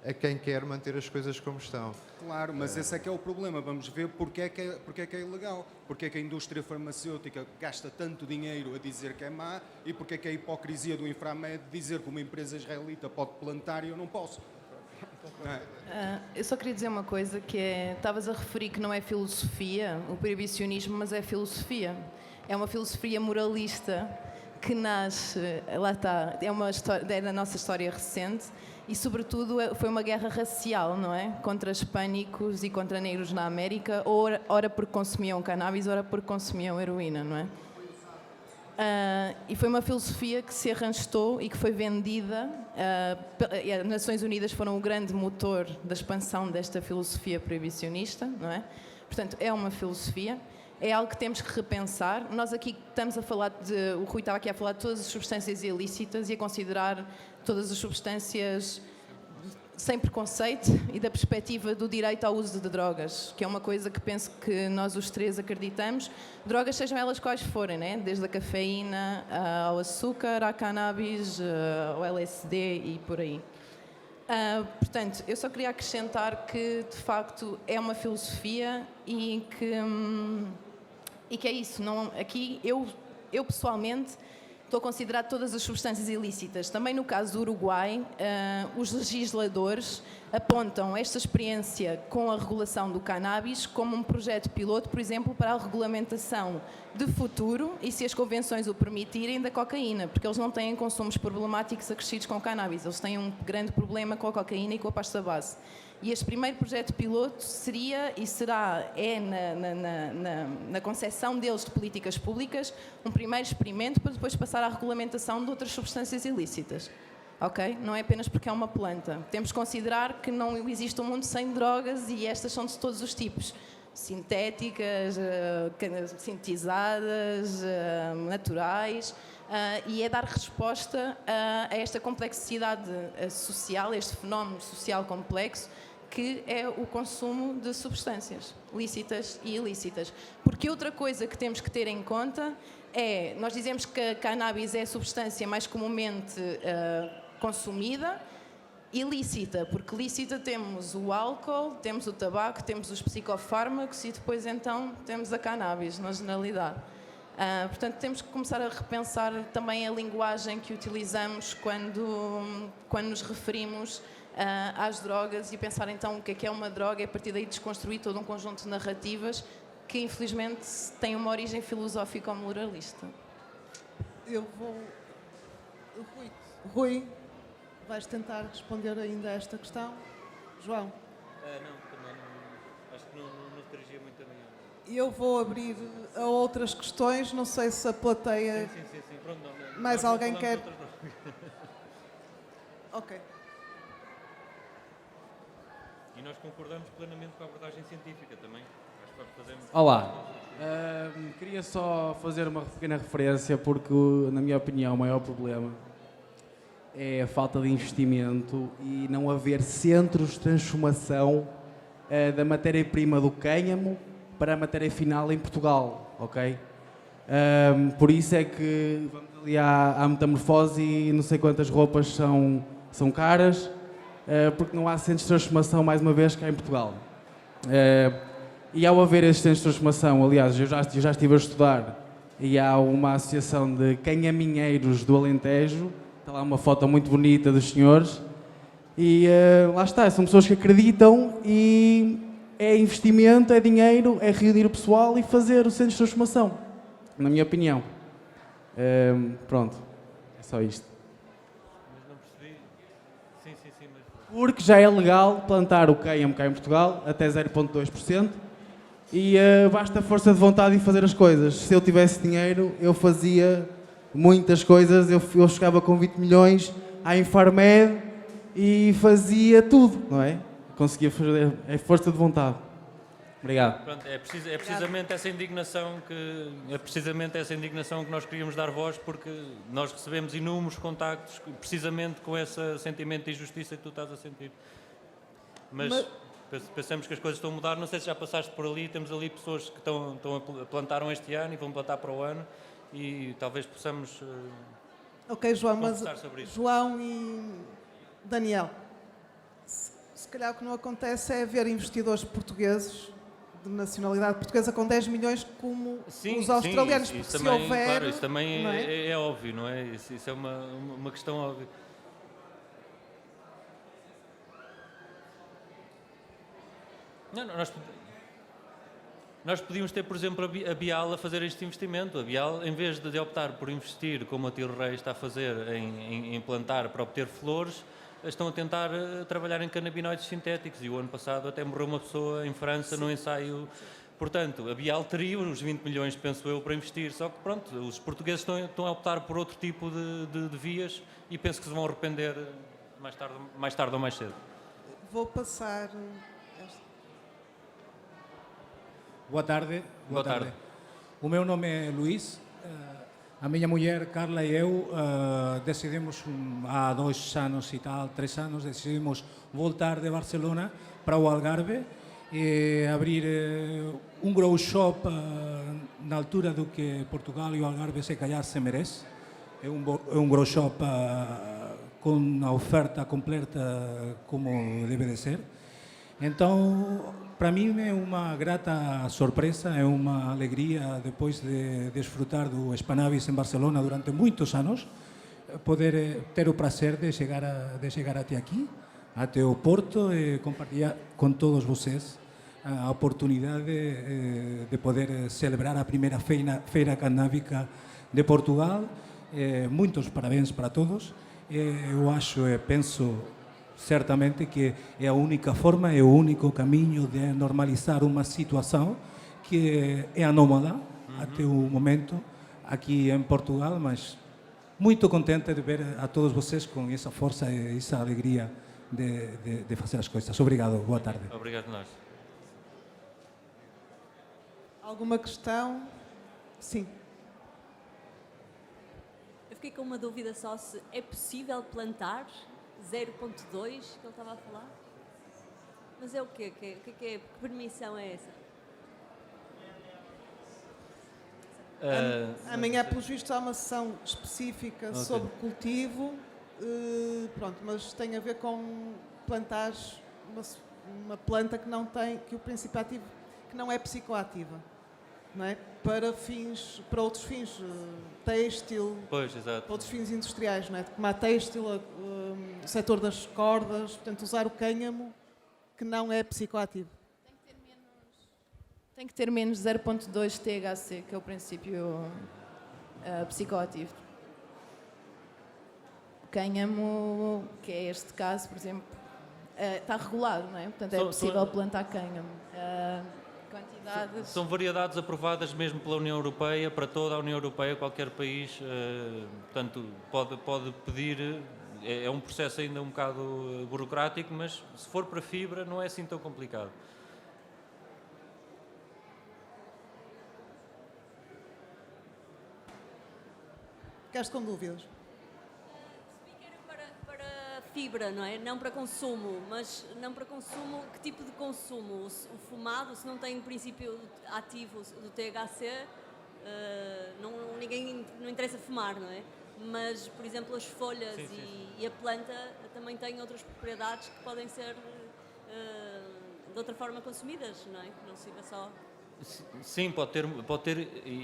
a quem quer manter as coisas como estão. Claro, mas esse é que é o problema. Vamos ver porque é que é ilegal. Porque é que a indústria farmacêutica gasta tanto dinheiro a dizer que é má e porque é que a hipocrisia do Inframed dizer que uma empresa israelita pode plantar e eu não posso. Não é? Eu só queria dizer uma coisa, que estavas a referir que não é filosofia, o proibicionismo, mas é filosofia. É uma filosofia moralista que nasce, lá está, é da nossa história recente e, sobretudo, foi uma guerra racial, não é? Contra hispânicos e contra negros na América, ora porque consumiam cannabis, ora porque consumiam heroína, não é? E foi uma filosofia que se arrastou e que foi vendida. As Nações Unidas foram o grande motor da expansão desta filosofia proibicionista, não é? Portanto, é uma filosofia, é algo que temos que repensar. Nós aqui estamos a falar o Rui estava aqui a falar de todas as substâncias ilícitas e a considerar todas as substâncias sem preconceito e da perspectiva do direito ao uso de drogas, que é uma coisa que penso que nós os três acreditamos. Drogas, sejam elas quais forem, né? Desde a cafeína ao açúcar, à cannabis, ao LSD e por aí. Portanto, eu só queria acrescentar que, de facto, é uma filosofia e que é isso. Aqui, eu pessoalmente estou a considerar todas as substâncias ilícitas. Também no caso do Uruguai, os legisladores apontam esta experiência com a regulação do cannabis como um projeto piloto, por exemplo, para a regulamentação de futuro, e se as convenções o permitirem, da cocaína, porque eles não têm consumos problemáticos acrescidos com cannabis, eles têm um grande problema com a cocaína e com a pasta base. E este primeiro projeto piloto seria e será, na concepção deles de políticas públicas, um primeiro experimento para depois passar à regulamentação de outras substâncias ilícitas. Ok? Não é apenas porque é uma planta. Temos que considerar que não existe um mundo sem drogas e estas são de todos os tipos. Sintéticas, sintetizadas, naturais, e é dar resposta a esta complexidade social, a este fenómeno social complexo, que é o consumo de substâncias lícitas e ilícitas. Porque outra coisa que temos que ter em conta é, nós dizemos que a cannabis é a substância mais comumente consumida, ilícita, porque lícita temos o álcool, temos o tabaco, temos os psicofármacos e depois então temos a cannabis, na generalidade. Portanto, temos que começar a repensar também a linguagem que utilizamos quando nos referimos às drogas e pensar então o que é uma droga e a partir daí desconstruir todo um conjunto de narrativas que infelizmente têm uma origem filosófica ou moralista. Eu vou... Rui, vais tentar responder ainda a esta questão? João? Não, também não, acho que não dirigia muito a minha. Eu vou abrir a outras questões, não sei se a plateia... Sim. Pronto, não, Mais nós alguém não quer? falamos de outras drogas. Ok. E nós concordamos plenamente com a abordagem científica também. Acho que fazemos... Olá, queria só fazer uma pequena referência porque, na minha opinião, o maior problema é a falta de investimento e não haver centros de transformação da matéria-prima do cânhamo para a matéria final em Portugal, ok? Por isso é que vamos ali à metamorfose e não sei quantas roupas são caras, porque não há centros de transformação, mais uma vez, cá em Portugal. E ao haver estes centros de transformação, aliás, eu já estive a estudar e há uma associação de canhaminheiros do Alentejo, está lá uma foto muito bonita dos senhores, e lá está, são pessoas que acreditam e é investimento, é dinheiro, é reunir o pessoal e fazer o centro de transformação, na minha opinião. Pronto, é só isto. Mas não percebi. Sim, mas... Porque já é legal plantar o cânhamo cá em Portugal até 0,2% e basta força de vontade em fazer as coisas. Se eu tivesse dinheiro, eu fazia muitas coisas, eu chegava com 20 milhões à Infarmed e fazia tudo, não é? Conseguia fazer, é força de vontade. Obrigado. Pronto, é precisamente essa indignação que nós queríamos dar voz, porque nós recebemos inúmeros contactos precisamente com esse sentimento de injustiça que tu estás a sentir. Mas pensamos que as coisas estão a mudar. Não sei se já passaste por ali, temos ali pessoas que plantaram este ano e vão plantar para o ano e talvez possamos Ok, João, mas conversar sobre isso. João e Daniel, se calhar o que não acontece é ver investidores portugueses de nacionalidade portuguesa com 10 milhões como os australianos, porque se também, houver... claro, isso também não é? é óbvio, não é? Isso é uma questão óbvia. Não, nós podíamos ter, por exemplo, a Bial a fazer este investimento. A Bial, em vez de optar por investir, como a Tiro Reis está a fazer, em plantar para obter flores, estão a tentar trabalhar em canabinoides sintéticos. E o ano passado até morreu uma pessoa em França num ensaio. Portanto, a Bial teria uns 20 milhões, penso eu, para investir. Só que, pronto, os portugueses estão a optar por outro tipo de vias e penso que se vão arrepender mais tarde ou mais cedo. Vou passar... Boa tarde. Boa tarde. O meu nome é Luís. A minha mulher, Carla, e eu decidimos há 2 anos e tal, 3 anos, decidimos voltar de Barcelona para o Algarve e abrir um grow shop na altura do que Portugal e o Algarve se calhar se merece. É um grow shop com uma oferta completa como deve de ser. Então, para mim é uma grata surpresa, é uma alegria depois de desfrutar do Spannabis em Barcelona durante muitos anos, poder ter o prazer de chegar até aqui, até o Porto e compartilhar com todos vocês a oportunidade de poder celebrar a primeira feira canábica de Portugal. Muitos parabéns para todos. Eu acho e penso certamente que é a única forma, é o único caminho de normalizar uma situação que é anómala até o momento aqui em Portugal, mas muito contente de ver a todos vocês com essa força e essa alegria de fazer as coisas. Obrigado, boa tarde. Obrigado a nós. Alguma questão? Sim. Eu fiquei com uma dúvida só se é possível plantar 0.2 que ele estava a falar? Mas é o quê? Que permissão é essa? Amanhã, pelos vistos, há uma sessão específica sobre cultivo, pronto, mas tem a ver com plantar uma planta que não tem, que o princípio ativo, que não é psicoativa, não é? Para outros fins, têxtil, Pois, exato. para outros fins industriais, não é? Como a têxtil, o setor das cordas, portanto, usar o cânhamo que não é psicoativo. Tem que ter menos 0.2 THC, que é o princípio psicoativo. O cânhamo, que é este caso, por exemplo, está regulado, não é? Portanto, é possível plantar cânhamo. Quantidades... São variedades aprovadas mesmo pela União Europeia, para toda a União Europeia, qualquer país, portanto, pode pedir, é um processo ainda um bocado burocrático, mas se for para fibra não é assim tão complicado. Ficaste com dúvidas? fibra, não é? Não para consumo, mas não para consumo, que tipo de consumo? O fumado, se não tem princípio ativo do THC, não interessa fumar, não é? Mas, por exemplo, as folhas e a planta também têm outras propriedades que podem ser de outra forma consumidas, não é? Que não siga só... Sim, pode ter,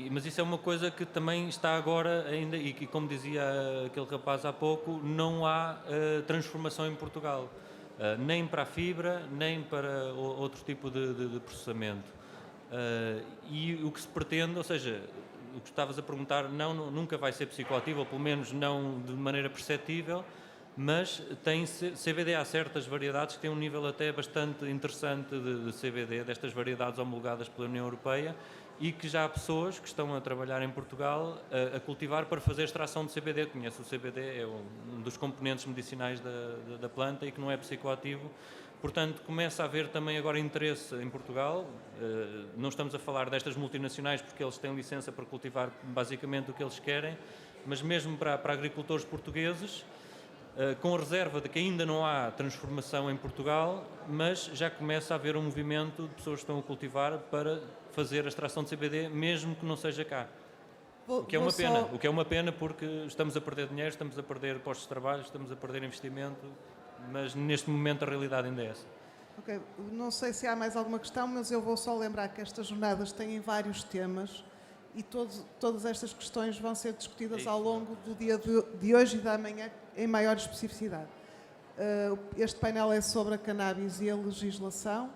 mas isso é uma coisa que também está agora ainda, e que, como dizia aquele rapaz há pouco, não há transformação em Portugal, nem para a fibra, nem para outro tipo de processamento. E o que se pretende, ou seja, o que estavas a perguntar, nunca vai ser psicoativo, ou pelo menos não de maneira perceptível, mas tem CBD, há certas variedades que têm um nível até bastante interessante de CBD, destas variedades homologadas pela União Europeia, e que já há pessoas que estão a trabalhar em Portugal a cultivar para fazer extração de CBD. Conhece o CBD, é um dos componentes medicinais da planta e que não é psicoativo. Portanto, começa a haver também agora interesse em Portugal. Não estamos a falar destas multinacionais porque eles têm licença para cultivar basicamente o que eles querem, mas mesmo para agricultores portugueses, com a reserva de que ainda não há transformação em Portugal, mas já começa a haver um movimento de pessoas que estão a cultivar para fazer a extração de CBD, mesmo que não seja cá. O que é uma pena, o que é uma pena porque estamos a perder dinheiro, estamos a perder postos de trabalho, estamos a perder investimento, mas neste momento a realidade ainda é essa. Ok, não sei se há mais alguma questão, mas eu vou só lembrar que estas jornadas têm vários temas e todas estas questões vão ser discutidas ao longo do dia de hoje e da manhã em maior especificidade. Este painel é sobre a cannabis e a legislação.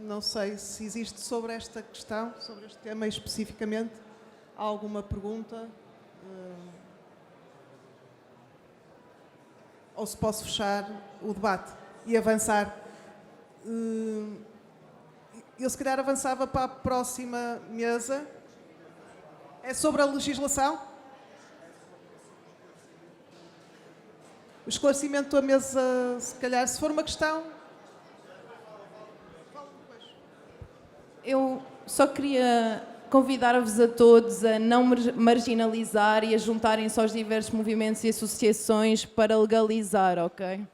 Não sei se existe sobre esta questão, sobre este tema especificamente, alguma pergunta. Ou se posso fechar o debate e avançar. Eu se calhar avançava para a próxima mesa. É sobre a legislação? O esclarecimento da mesa, se calhar, se for uma questão... Eu só queria convidar-vos a todos a não marginalizar e a juntarem-se aos diversos movimentos e associações para legalizar, ok?